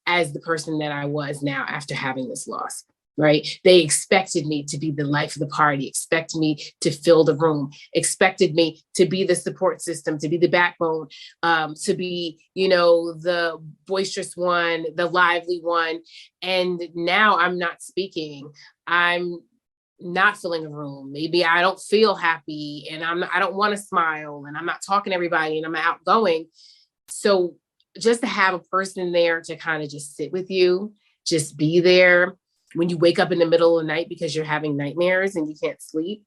as the person that I was now after having this loss. Right? They expected me to be the life of the party, expected me to fill the room, expected me to be the support system, to be the backbone, to be, the boisterous one, the lively one. And now I'm not speaking. I'm not filling a room. Maybe I don't feel happy and I don't want to smile and I'm not talking to everybody and I'm outgoing. So just to have a person there to kind of just sit with you, just be there. When you wake up in the middle of the night because you're having nightmares and you can't sleep,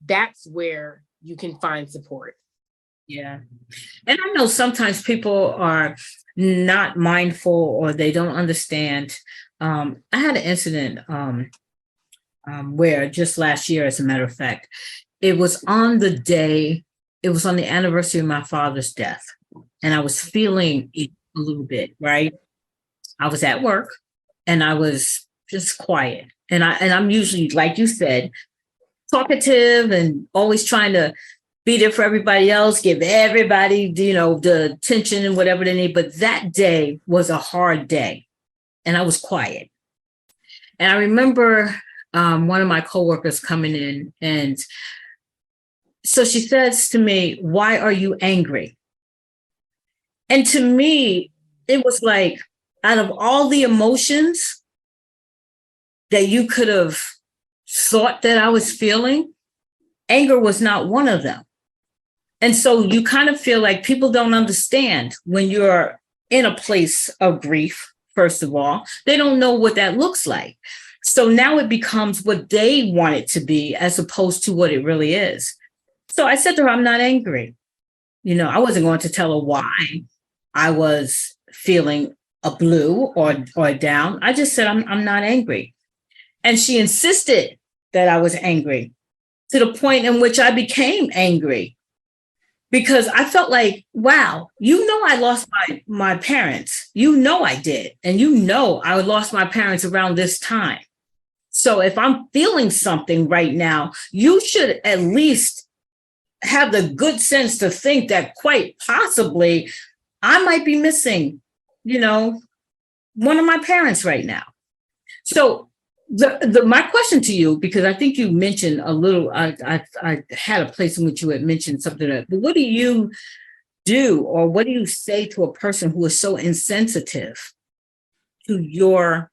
that's where you can find support. Yeah. And I know sometimes people are not mindful or they don't understand. I had an incident where just last year, as a matter of fact, it was on the anniversary of my father's death. And I was feeling it a little bit, right? I was at work and I was just quiet. And I'm usually, like you said, talkative and always trying to be there for everybody else, give everybody, the attention and whatever they need. But that day was a hard day and I was quiet. And I remember one of my coworkers coming in, and so she says to me, "Why are you angry?" And to me, it was like, out of all the emotions that you could have thought that I was feeling, anger was not one of them. And so you kind of feel like people don't understand when you're in a place of grief, first of all. They don't know what that looks like. So now it becomes what they want it to be as opposed to what it really is. So I said to her, "I'm not angry." I wasn't going to tell her why I was feeling a blue or down. I just said, I'm not angry. And she insisted that I was angry, to the point in which I became angry because I felt like, wow, I lost my parents. I did. And I lost my parents around this time. So if I'm feeling something right now, you should at least have the good sense to think that quite possibly I might be missing, one of my parents right now. So my question to you, because I think you mentioned a little, I had a place in which you had mentioned something, but what do you do, or what do you say to a person who is so insensitive to your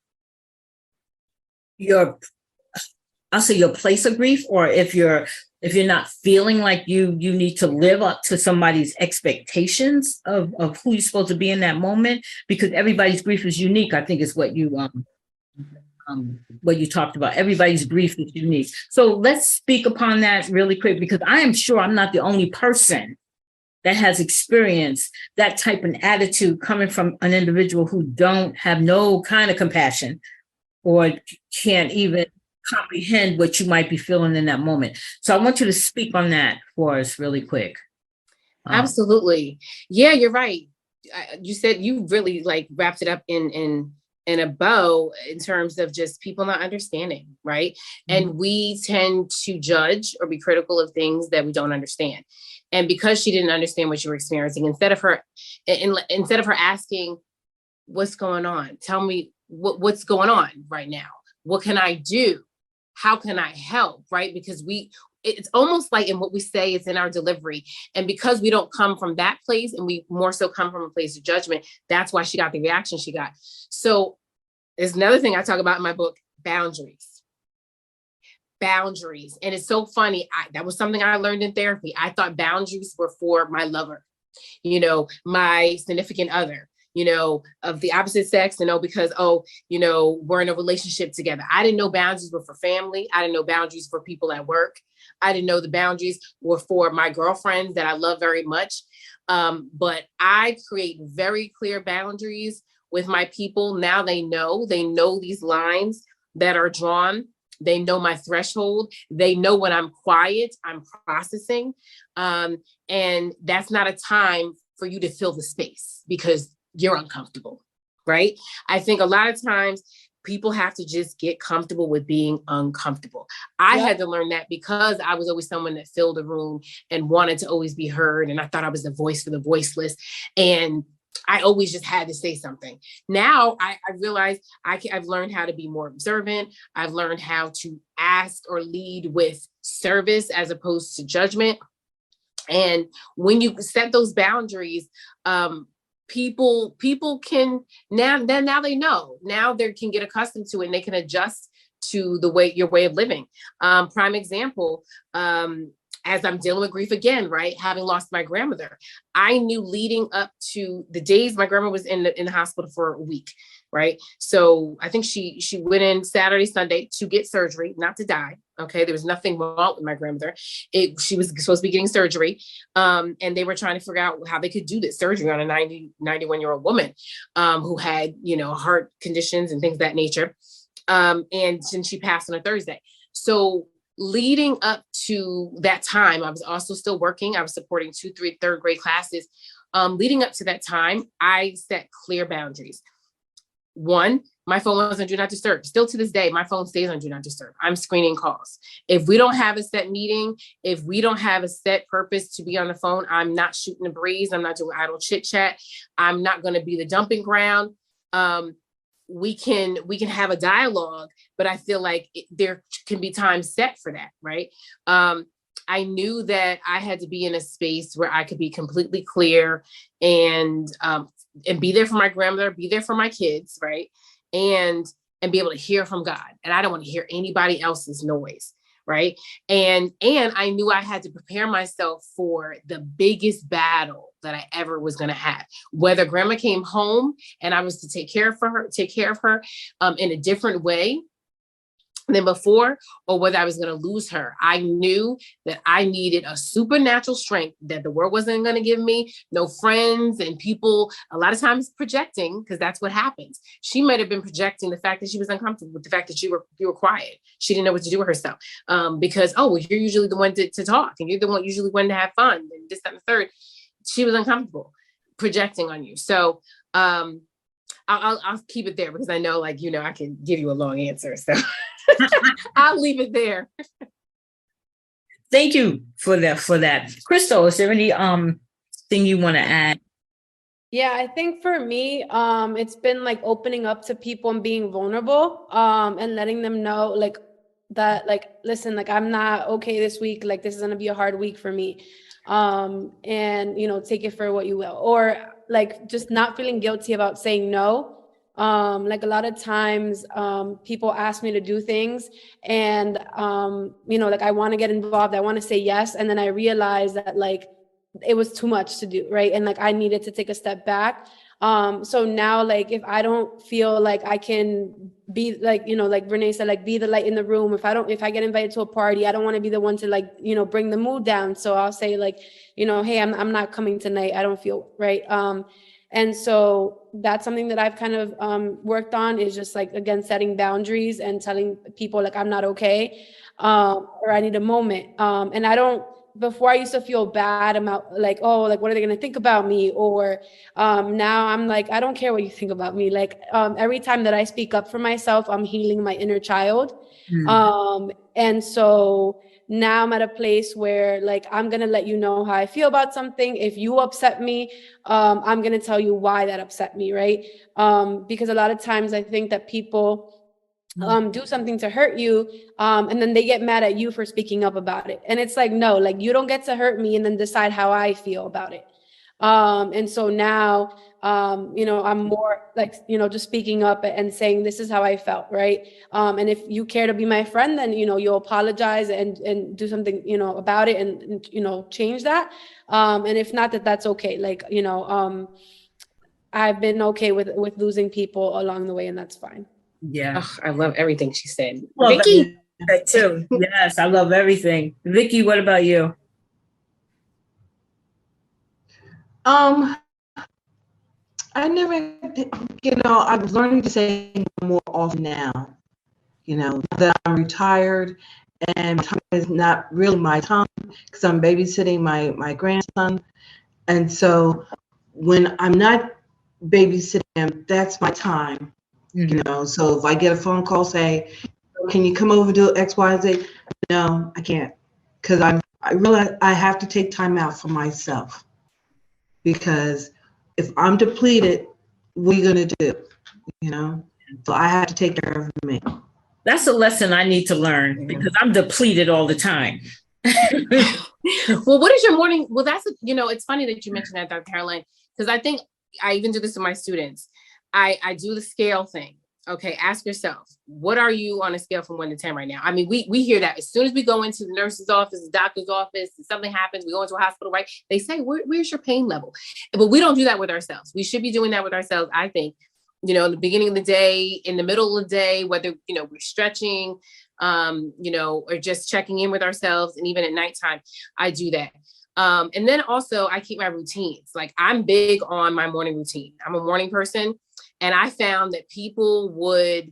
I'll say your place of grief, or if you're not feeling like you need to live up to somebody's expectations of who you're supposed to be in that moment, because everybody's grief is unique, I think is what you talked about. Everybody's grief is unique. So let's speak upon that really quick, because I am sure I'm not the only person that has experienced that type of attitude coming from an individual who don't have no kind of compassion or can't even comprehend what you might be feeling in that moment. So I want you to speak on that for us really quick. Absolutely. Yeah, you're right. You said you really wrapped it up in a bow in terms of just people not understanding, right? Mm-hmm. And we tend to judge or be critical of things that we don't understand. And because she didn't understand what you were experiencing, instead of her asking, "What's going on? Tell me what's going on right now. What can I do? How can I help?" Right? Because it's almost like in what we say, it's in our delivery. And because we don't come from that place and we more so come from a place of judgment, that's why she got the reaction she got. So there's another thing I talk about in my book, boundaries. And it's so funny. That was something I learned in therapy. I thought boundaries were for my lover, my significant other, of the opposite sex, because, we're in a relationship together. I didn't know boundaries were for family. I didn't know boundaries for people at work. I didn't know the boundaries were for my girlfriends that I love very much. But I create very clear boundaries with my people. Now they know these lines that are drawn. They know my threshold. They know when I'm quiet, I'm processing. And that's not a time for you to fill the space because you're uncomfortable, right? I think a lot of times people have to just get comfortable with being uncomfortable. I had to learn that because I was always someone that filled a room and wanted to always be heard. And I thought I was the voice for the voiceless. And I always just had to say something. Now I realize I've learned how to be more observant. I've learned how to ask or lead with service as opposed to judgment. And when you set those boundaries, people can now they know. Now they can get accustomed to it and they can adjust to your way of living. Prime example, as I'm dealing with grief again, right? Having lost my grandmother, I knew leading up to the days my grandma was in the hospital for a week, right? So I think she went in Saturday, Sunday to get surgery, not to die. Okay, there was nothing wrong with my grandmother. She was supposed to be getting surgery, and they were trying to figure out how they could do this surgery on a 91-year-old woman who had, heart conditions and things of that nature. And since she passed on a Thursday. So leading up to that time, I was also still working. I was supporting 2, 3, third grade classes. Leading up to that time, I set clear boundaries. One, my phone was on Do Not Disturb. Still to this day, my phone stays on Do Not Disturb. I'm screening calls. If we don't have a set meeting, if we don't have a set purpose to be on the phone, I'm not shooting the breeze. I'm not doing idle chit chat. I'm not going to be the dumping ground. We can have a dialogue, but I feel like there can be time set for that, right? I knew that I had to be in a space where I could be completely clear and be there for my grandmother, be there for my kids, right? And be able to hear from God. And I don't want to hear anybody else's noise, right? And I knew I had to prepare myself for the biggest battle that I ever was going to have. Whether grandma came home and I was to take care of her in a different way than before, or whether I was going to lose her, I knew that I needed a supernatural strength that the world wasn't going to give me. No friends and people, a lot of times projecting, because that's what happens. She might have been projecting the fact that she was uncomfortable with the fact that you were quiet. She didn't know what to do with herself because, well, you're usually the one to talk and you're the one usually one to have fun and this, that, and the third. She was uncomfortable projecting on you. So I'll keep it there because I know, I can give you a long answer. So I'll leave it there. Thank you for that. Crystal, is there any thing you want to add? Yeah, I think for me, it's been opening up to people and being vulnerable, and letting them know that, listen, I'm not okay this week. This is going to be a hard week for me. And, take it for what you will, or just not feeling guilty about saying no. A lot of times, people ask me to do things and, I want to get involved. I want to say yes. And then I realized that it was too much to do. Right. And I needed to take a step back. So now, if I don't feel like I can be like Vernae said, be the light in the room. If I get invited to a party, I don't want to be the one to bring the mood down. So I'll say hey, I'm not coming tonight. I don't feel right. And so that's something that I've kind of worked on, is just again, setting boundaries and telling people I'm not okay, or I need a moment. And I don't, before I used to feel bad about what are they going to think about me? Or now I'm I don't care what you think about me. Every time that I speak up for myself, I'm healing my inner child. And so now I'm at a place where I'm going to let you know how I feel about something. If you upset me, I'm going to tell you why that upset me. Right. Because a lot of times I think that people do something to hurt you, and then they get mad at you for speaking up about it. And it's no, you don't get to hurt me and then decide how I feel about it. And so now, I'm more just speaking up and saying, this is how I felt. Right. And if you care to be my friend, then, you'll apologize and do something, about it and change that. And if not, that's okay. I've been okay with losing people along the way, and that's fine. Yeah. I love everything she said. Well, Vicky that too. Yes, I love everything. Vicky, what about you? I never, I'm learning to say more often now, that I'm retired and time is not really my time because I'm babysitting my grandson. And so when I'm not babysitting him, that's my time, So if I get a phone call, say, can you come over and do X, Y, Z? No, I can't, because I realize I have to take time out for myself, because if I'm depleted, what are you going to do? You know, so I have to take care of me. That's a lesson I need to learn because I'm depleted all the time. Well, what is your morning? Well, that's, it's funny that you mentioned that, Dr. Caroline, because I think I even do this with my students. I do the scale thing. Okay. Ask yourself, what are you on a scale from 1 to 10 right now? I mean, we hear that as soon as we go into the nurse's office, the doctor's office, and something happens, we go into a hospital, right? They say, where's your pain level? But we don't do that with ourselves. We should be doing that with ourselves, I think. In the beginning of the day, in the middle of the day, whether, we're stretching, or just checking in with ourselves. And even at nighttime, I do that. And then also I keep my routines. Like, I'm big on my morning routine. I'm a morning person. And I found that people would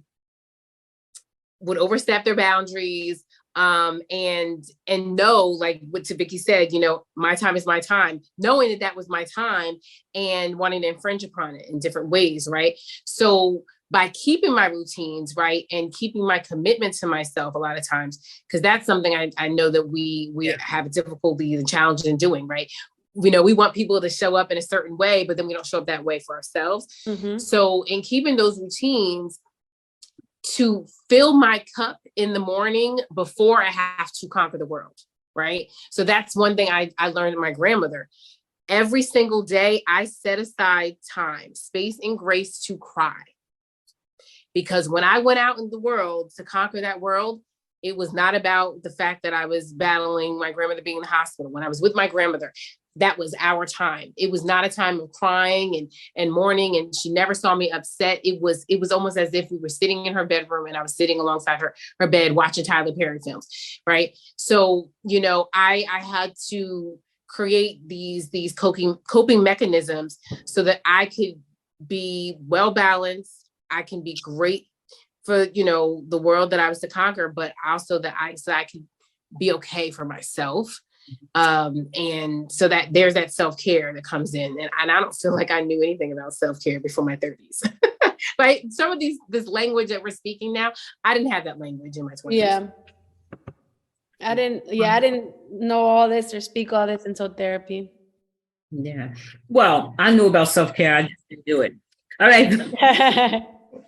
overstep their boundaries, and know, like what Vicky said, my time is my time, knowing that was my time and wanting to infringe upon it in different ways. Right. So by keeping my routines, right, and keeping my commitment to myself a lot of times, because that's something I know that we have a difficulty and challenge in doing, right? We want people to show up in a certain way, but then we don't show up that way for ourselves. Mm-hmm. So in keeping those routines, to fill my cup in the morning before I have to conquer the world, right? So that's one thing I learned from my grandmother. Every single day, I set aside time, space, and grace to cry. Because when I went out in the world to conquer that world, it was not about the fact that I was battling my grandmother being in the hospital. When I was with my grandmother, that was our time. It was not a time of crying and mourning, and she never saw me upset. It was almost as if we were sitting in her bedroom and I was sitting alongside her bed watching Tyler Perry films, right? So, I had to create these coping mechanisms so that I could be well balanced. I can be great for, the world that I was to conquer, but also that I could be okay for myself. And so that there's that self-care that comes in. And I don't feel like I knew anything about self-care before my 30s. Right? Some of this language that we're speaking now, I didn't have that language in my 20s. Yeah. I didn't know all this or speak all this until therapy. Yeah. Well, I knew about self-care. I just didn't do it. All right.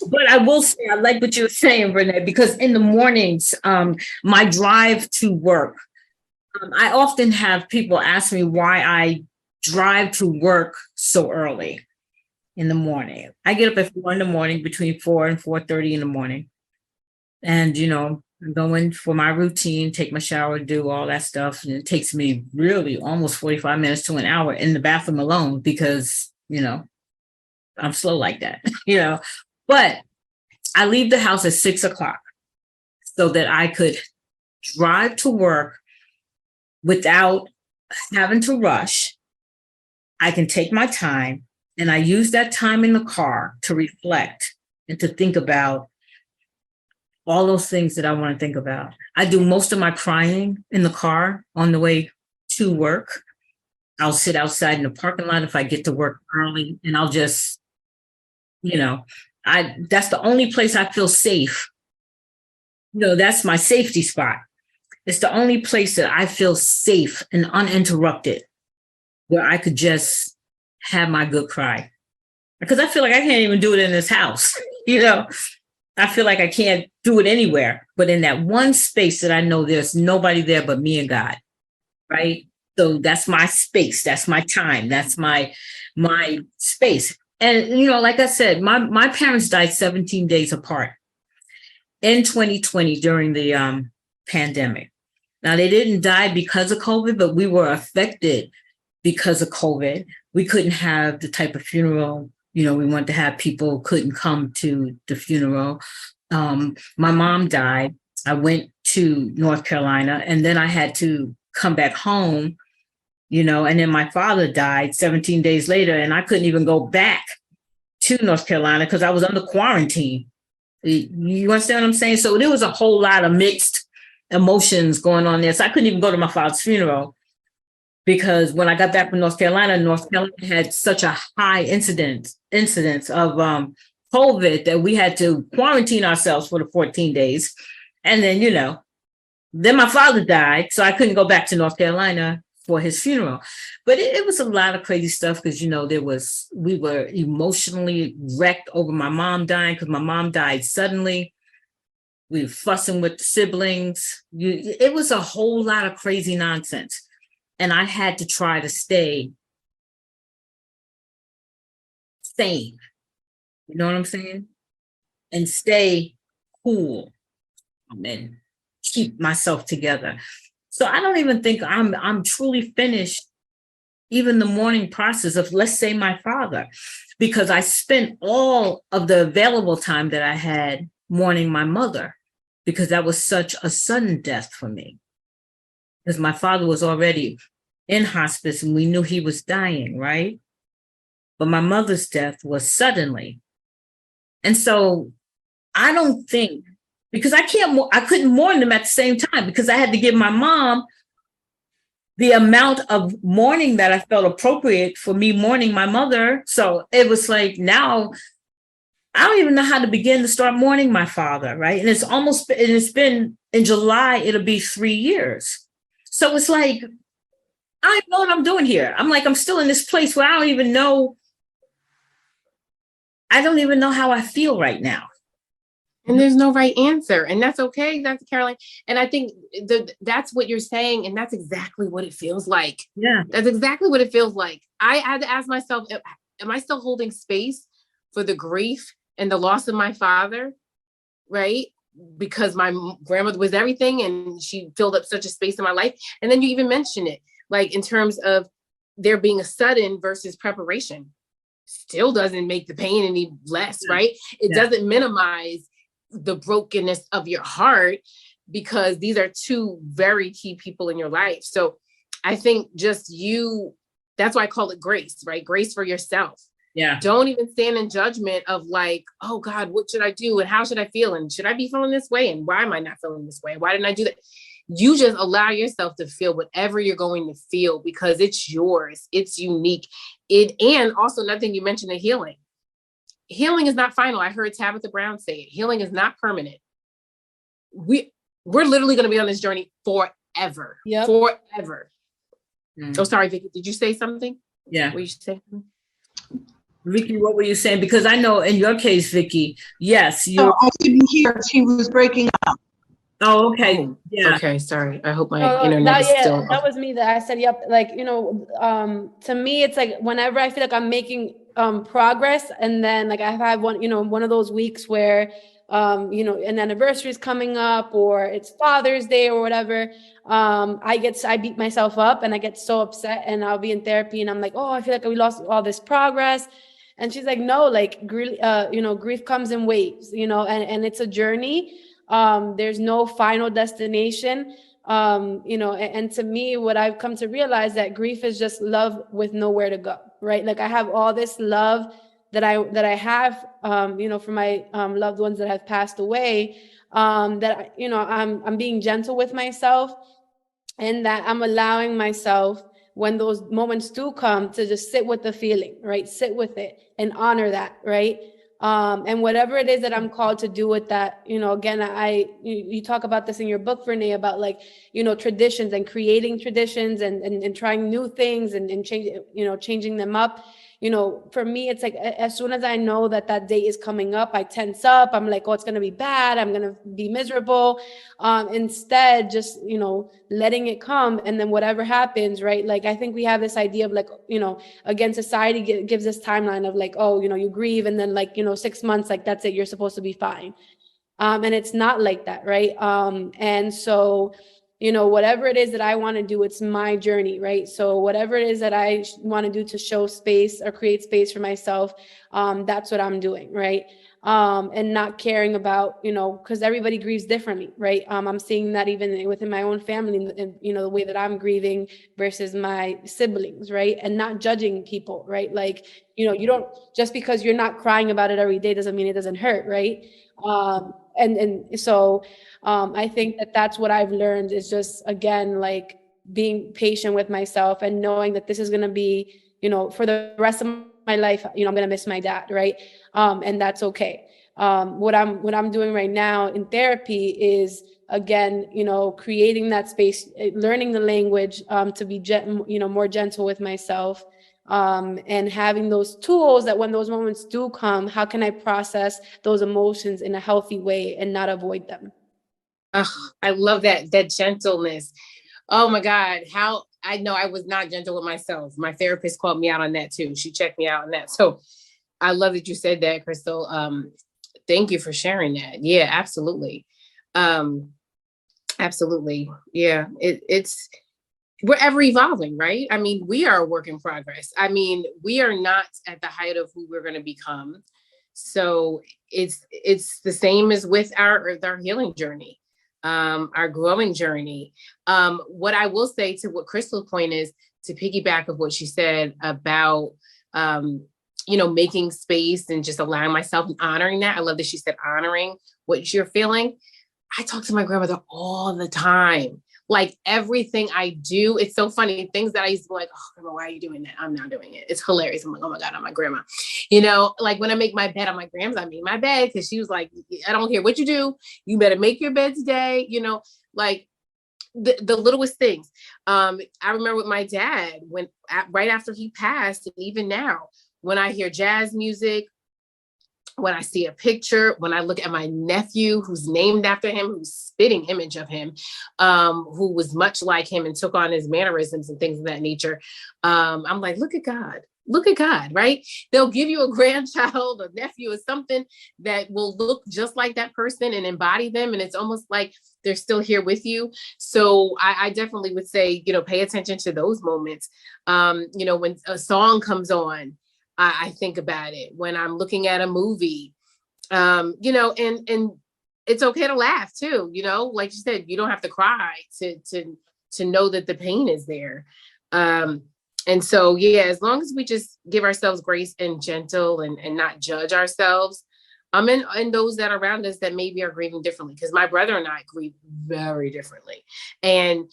But I will say, I like what you were saying, Vernae, because in the mornings, my drive to work, I often have people ask me why I drive to work so early in the morning. I get up at 4 in the morning, between 4 and 4:30 in the morning. And, I go in for my routine, take my shower, do all that stuff. And it takes me really almost 45 minutes to an hour in the bathroom alone because, I'm slow like that, But I leave the house at 6 o'clock so that I could drive to work without having to rush. I can take my time, and I use that time in the car to reflect and to think about all those things that I want to think about. I do most of my crying in the car on the way to work. I'll sit outside in the parking lot if I get to work early, and I'll just, that's the only place I feel safe. That's my safety spot. It's the only place that I feel safe and uninterrupted, where I could just have my good cry. Because I feel like I can't even do it in this house. I feel like I can't do it anywhere, but in that one space that I know there's nobody there but me and God, right? So that's my space. That's my time. That's my space. And, like I said, my parents died 17 days apart in 2020 during the pandemic. Now, they didn't die because of COVID, but we were affected because of COVID. We couldn't have the type of funeral, we wanted to have. People couldn't come to the funeral. My mom died. I went to North Carolina, and then I had to come back home, and then my father died 17 days later, and I couldn't even go back to North Carolina because I was under quarantine. You understand what I'm saying? So there was a whole lot of mixed emotions going on there. So I couldn't even go to my father's funeral because when I got back from North Carolina had such a high incidence of COVID that we had to quarantine ourselves for the 14 days. And then, then my father died. So I couldn't go back to North Carolina for his funeral. But it was a lot of crazy stuff because, we were emotionally wrecked over my mom dying because my mom died suddenly. We were fussing with the siblings. It was a whole lot of crazy nonsense. And I had to try to stay sane. You know what I'm saying? And stay cool and keep myself together. So I don't even think I'm truly finished, even the mourning process of, let's say, my father, because I spent all of the available time that I had mourning my mother, because that was such a sudden death for me. Because my father was already in hospice and we knew he was dying, right? But my mother's death was suddenly. And so I don't think, because I couldn't mourn them at the same time because I had to give my mom the amount of mourning that I felt appropriate for me mourning my mother. So it was like, now I don't even know how to begin to start mourning my father, right? And it's been in July, it'll be 3 years. So it's like, I don't know what I'm doing here. I'm still in this place where I don't even know how I feel right now. And there's no right answer. And that's okay, Dr. Caroline. And I think that's what you're saying. And that's exactly what it feels like. Yeah. That's exactly what it feels like. I had to ask myself, am I still holding space for the grief and the loss of my father? Right? Because my grandmother was everything and she filled up such a space in my life. And then you even mentioned it, like in terms of there being a sudden versus preparation. Still doesn't make the pain any less, right? It doesn't minimize the brokenness of your heart, because these are two very key people in your life. So I think that's why I call it grace, right? Grace for yourself. Yeah. Don't even stand in judgment of like, oh God, what should I do? And how should I feel? And should I be feeling this way? And why am I not feeling this way? Why didn't I do that? You just allow yourself to feel whatever you're going to feel, because it's yours. It's unique. And also another thing you mentioned, the healing. Healing is not final. I heard Tabitha Brown say it. Healing is not permanent. We're literally going to be on this journey forever. Yep. Forever. Mm. Oh, sorry, Vicky. Did you say something? Yeah. What you say? Vicky, what were you saying? Because I know in your case, Vicky, yes. I didn't hear. She was breaking up. Oh, okay. Oh, yeah. Okay. Sorry. I hope my internet is still. That was me that I said, yep. Like, to me, it's like whenever I feel like I'm making progress, and then like I've had one of those weeks where, an anniversary is coming up or it's Father's Day or whatever. I beat myself up and I get so upset, and I'll be in therapy and I'm like, oh, I feel like we lost all this progress. And she's like, no, like, grief comes in waves, and it's a journey. There's no final destination. And to me, what I've come to realize that grief is just love with nowhere to go, right? Like I have all this love that I have, for my loved ones that have passed away, that, I'm being gentle with myself, and that I'm allowing myself, when those moments do come, to just sit with the feeling, right? Sit with it and honor that, right? And whatever it is that I'm called to do with that, again, you talk about this in your book, Vernae, about like, traditions and creating traditions and trying new things and changing them up. For me, it's like, as soon as I know that day is coming up, I tense up. I'm like, oh, it's going to be bad. I'm going to be miserable. Instead, just, letting it come. And then whatever happens, right? Like, I think we have this idea of like, again, society gives this timeline of like, oh, you grieve. And then like, 6 months, like, that's it. You're supposed to be fine. And it's not like that. Right. And so, whatever it is that I want to do, it's my journey, right? So whatever it is that I want to do to show space or create space for myself, that's what I'm doing, right? And not caring about, because everybody grieves differently, right? I'm seeing that even within my own family, and, the way that I'm grieving versus my siblings, right? And not judging people, right? Like, you don't, just because you're not crying about it every day doesn't mean it doesn't hurt, right? So I think that's what I've learned, is just, again, like being patient with myself and knowing that this is going to be, for the rest of my life, I'm going to miss my dad. Right. And that's okay. What I'm doing right now in therapy is, again, creating that space, learning the language, to be more gentle with myself, and having those tools that when those moments do come, how can I process those emotions in a healthy way and not avoid them? I love that gentleness. Oh my God, how I know I was not gentle with myself. My therapist called me out on that too. She checked me out on that. So I love that you said that, Crystal. Thank you for sharing that. Yeah, absolutely. Absolutely. Yeah, it's we're ever evolving, right? I mean, we are a work in progress. I mean, we are not at the height of who we're going to become. So it's the same as with our healing journey, our growing journey. What I will say to what Crystal's point is, to piggyback of what she said about, making space and just allowing myself and honoring that. I love that she said honoring what you're feeling. I talk to my grandmother all the time. Like everything I do, it's so funny. Things that I used to be like, oh, grandma, why are you doing that? I'm not doing it. It's hilarious. I'm like, oh my God, I'm my grandma. Like when I make my bed, I'm like, grandma, I made my bed. Cause she was like, I don't care what you do. You better make your bed today. Like the littlest things. I remember with my dad right after he passed, and even now, when I hear jazz music, when I see a picture, when I look at my nephew who's named after him, who's spitting image of him, who was much like him and took on his mannerisms and things of that nature. I'm like, look at God, right? They'll give you a grandchild, a nephew, or something that will look just like that person and embody them. And it's almost like they're still here with you. So I definitely would say, pay attention to those moments. When a song comes on, I think about it. When I'm looking at a movie, and it's okay to laugh too, like you said, you don't have to cry to know that the pain is there. And so, yeah, as long as we just give ourselves grace and gentle and not judge ourselves, and those that are around us that maybe are grieving differently, because my brother and I grieve very differently. And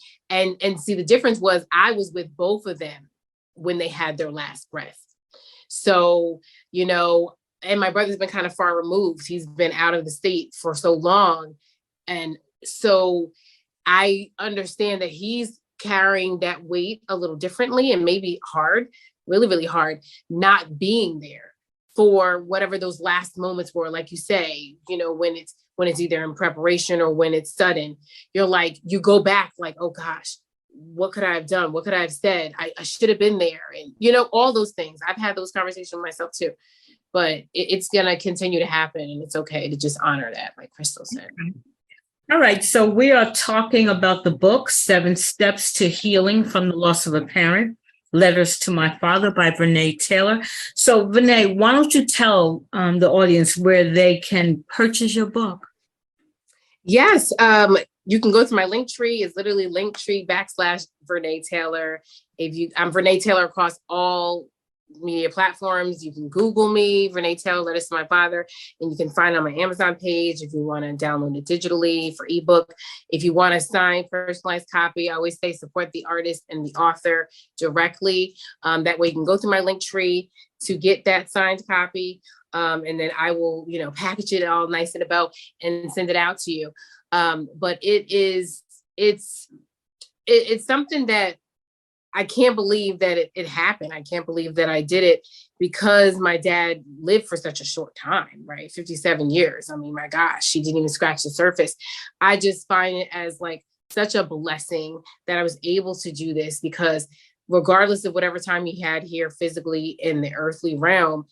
see, the difference was I was with both of them when they had their last breath. So, and my brother's been kind of far removed. He's been out of the state for so long. And so I understand that he's carrying that weight a little differently, and maybe hard, really, really hard, not being there for whatever those last moments were. Like you say, when it's either in preparation or when it's sudden, you're like, you go back like, oh gosh, what could I have done? What could I have said? I should have been there. And, all those things. I've had those conversations with myself too, but it's going to continue to happen. And it's okay to just honor that, like Crystal said. All right. So we are talking about the book, 7 Steps to Healing from the Loss of a Parent, Letters to My Father by Vernae Taylor. So Vernae, why don't you tell the audience where they can purchase your book? Yes. You can go to my link tree. It's literally linktree/Vernae Taylor. I'm Vernae Taylor across all media platforms. You can Google me, Vernae Taylor, Letters to My Father, and you can find it on my Amazon page if you want to download it digitally for ebook. If you want a signed, personalized copy, I always say support the artist and the author directly. That way you can go through my link tree to get that signed copy. And then I will, package it all nice in a bow and send it out to you. But it's something that I can't believe that it happened. I can't believe that I did it because my dad lived for such a short time, right? 57 years. I mean, my gosh, he didn't even scratch the surface. I just find it as like such a blessing that I was able to do this, because regardless of whatever time he had here physically in the earthly realm,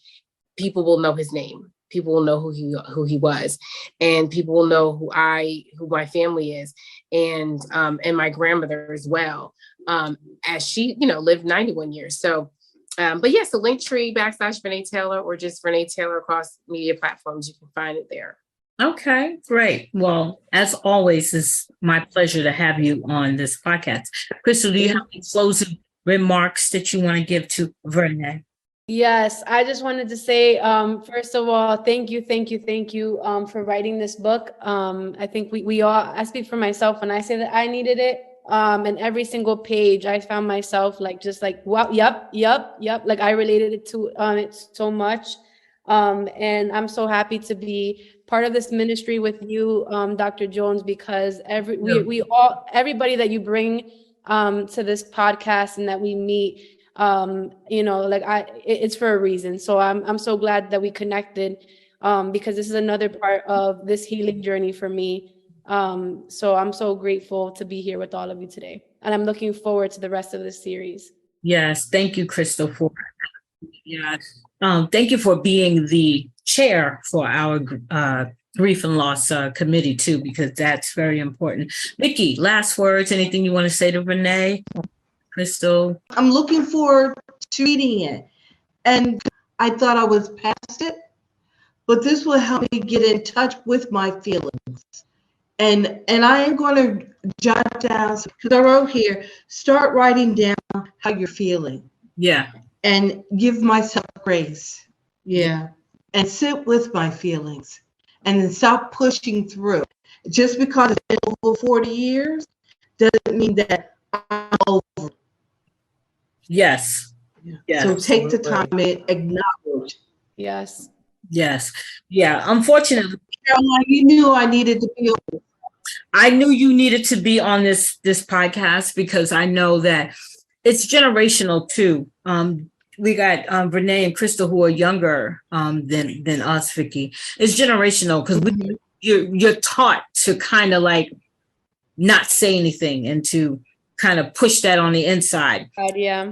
people will know his name. People will know who he was, and people will know who my family is, and my grandmother as well, as she, lived 91 years. So, but yes, the Linktree /Vernae Taylor, or just Vernae Taylor across media platforms. You can find it there. Okay, great. Well, as always, it's my pleasure to have you on this podcast. Crystal, do you have any closing remarks that you want to give to Vernae? Yes, I just wanted to say, first of all, thank you for writing this book. I think we all, I speak for myself when I say that I needed it. And every single page, I found myself like, wow, yep. Like I related it to it so much. And I'm so happy to be part of this ministry with you, Dr. Jones, because everybody that you bring to this podcast and that we meet, it's for a reason. So I'm so glad that we connected, because this is another part of this healing journey for me. So I'm so grateful to be here with all of you today, and I'm looking forward to the rest of this series. Yes, thank you, Crystal, thank you for being the chair for our grief and loss committee too, because that's very important. Vicki, last words, anything you want to say to Vernae, Crystal? I'm looking forward to reading it. And I thought I was past it, but this will help me get in touch with my feelings. And I am going to jot down, because I wrote here, start writing down how you're feeling. Yeah. And give myself grace. Yeah. And sit with my feelings and then stop pushing through. Just because it's been over 40 years doesn't mean that I'm over. Yes. Yes. So take the time and acknowledge. Yes. Yes. Yeah. Unfortunately, Caroline, you knew I needed to be on. I knew you needed to be on this podcast, because I know that it's generational too. We got Vernae and Crystal, who are younger than us, Vicki. It's generational, because you're taught to kind of like not say anything and to kind of push that on the inside. Yeah.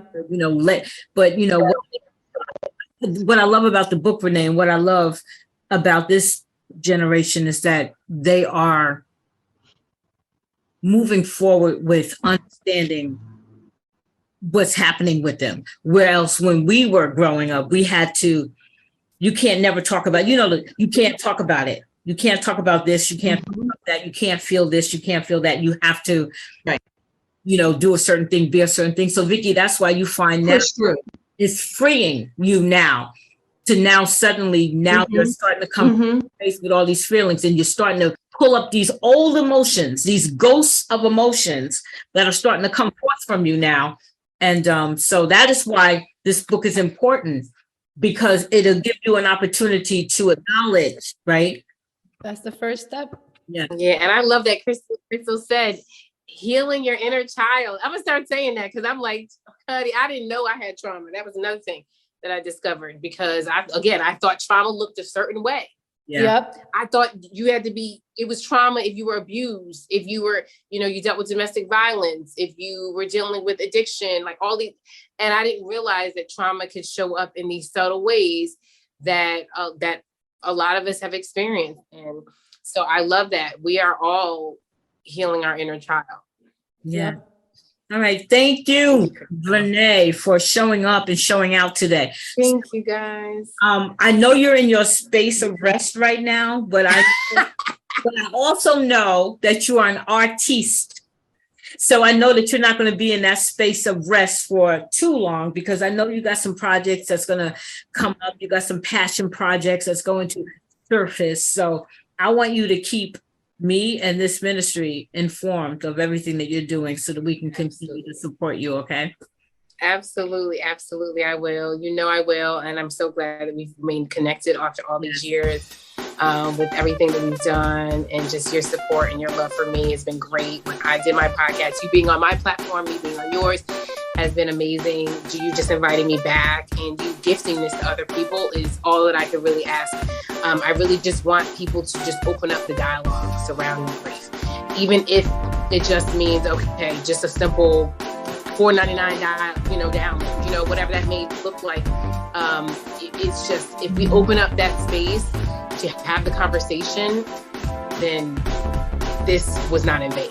What I love about the book, Vernae, and what I love about this generation is that they are moving forward with understanding what's happening with them. Whereas when we were growing up, we had to, you can't never talk about, you can't talk about it. You can't talk about this. You can't talk about that. You can't feel this. You can't feel that. You have to, do a certain thing, be a certain thing. So Vicki, that's why you find that it's freeing you now to now suddenly, you're starting to come face with all these feelings, and you're starting to pull up these old emotions, these ghosts of emotions that are starting to come forth from you now. And so that is why this book is important, because it'll give you an opportunity to acknowledge, right? That's the first step. Yeah. And I love that Crystal said, healing your inner child. I'm gonna start saying that, because I'm like, honey, I didn't know I had trauma. That was another thing that I discovered, because I thought trauma looked a certain way. Yeah. Yep. I thought it was trauma if you were abused, if you were, you dealt with domestic violence, if you were dealing with addiction, like all these. And I didn't realize that trauma could show up in these subtle ways that a lot of us have experienced. And so I love that we are all healing our inner child. Yeah. Yep. All right. Thank you, Vernae, for showing up and showing out today. Thank you, guys. I know you're in your space of rest right now, but I also know that you are an artiste. So I know that you're not going to be in that space of rest for too long, because I know you got some projects that's going to come up. You got some passion projects that's going to surface. So I want you to keep me and this ministry informed of everything that you're doing, so that we can continue to support you. Okay. Absolutely. I will. I will. And I'm so glad that we've remained connected after all these years, with everything that we've done, and just your support and your love for me has been great. When I did my podcast, you being on my platform, me being on yours, has been amazing. You just inviting me back, and you gifting this to other people is all that I could really ask. I really just want people to just open up the dialogue surrounding grief, even if it just means, okay, just a simple $4.99 download, whatever that may look like. It's just, if we open up that space to have the conversation, then this was not in vain.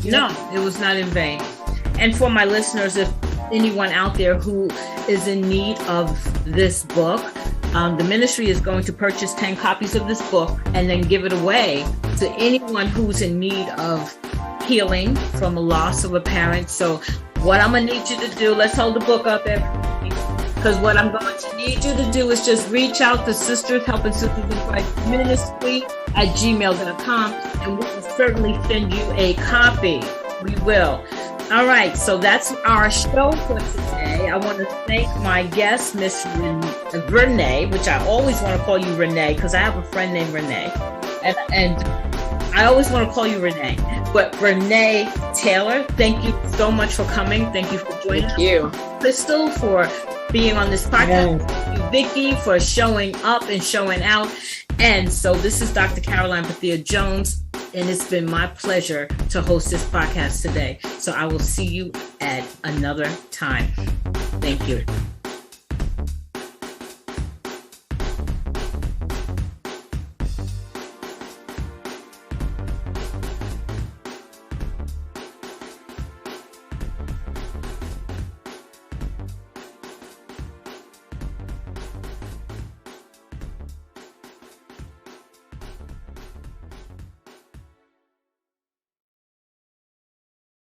No, it was not in vain. And for my listeners, if anyone out there who is in need of this book, the ministry is going to purchase 10 copies of this book and then give it away to anyone who's in need of healing from a loss of a parent. So what I'm going to need you to do, let's hold the book up, everybody, because what I'm going to need you to do is just reach out to Sisters Helping Sisters in Christ Ministry at gmail.com, and we will certainly send you a copy. We will. All right, so that's our show for today. I want to thank my guest, Miss Vernae, which I always want to call you Renee because I have a friend named Renee, and I always want to call you Renee. But Vernae Taylor, thank you so much for coming. Thank you for joining us. Thank you, Crystal, for being on this podcast. Thank you, Vicky, for showing up and showing out. And so this is Dr. Caroline Bethea-Jones, and it's been my pleasure to host this podcast today. So I will see you at another time. Thank you.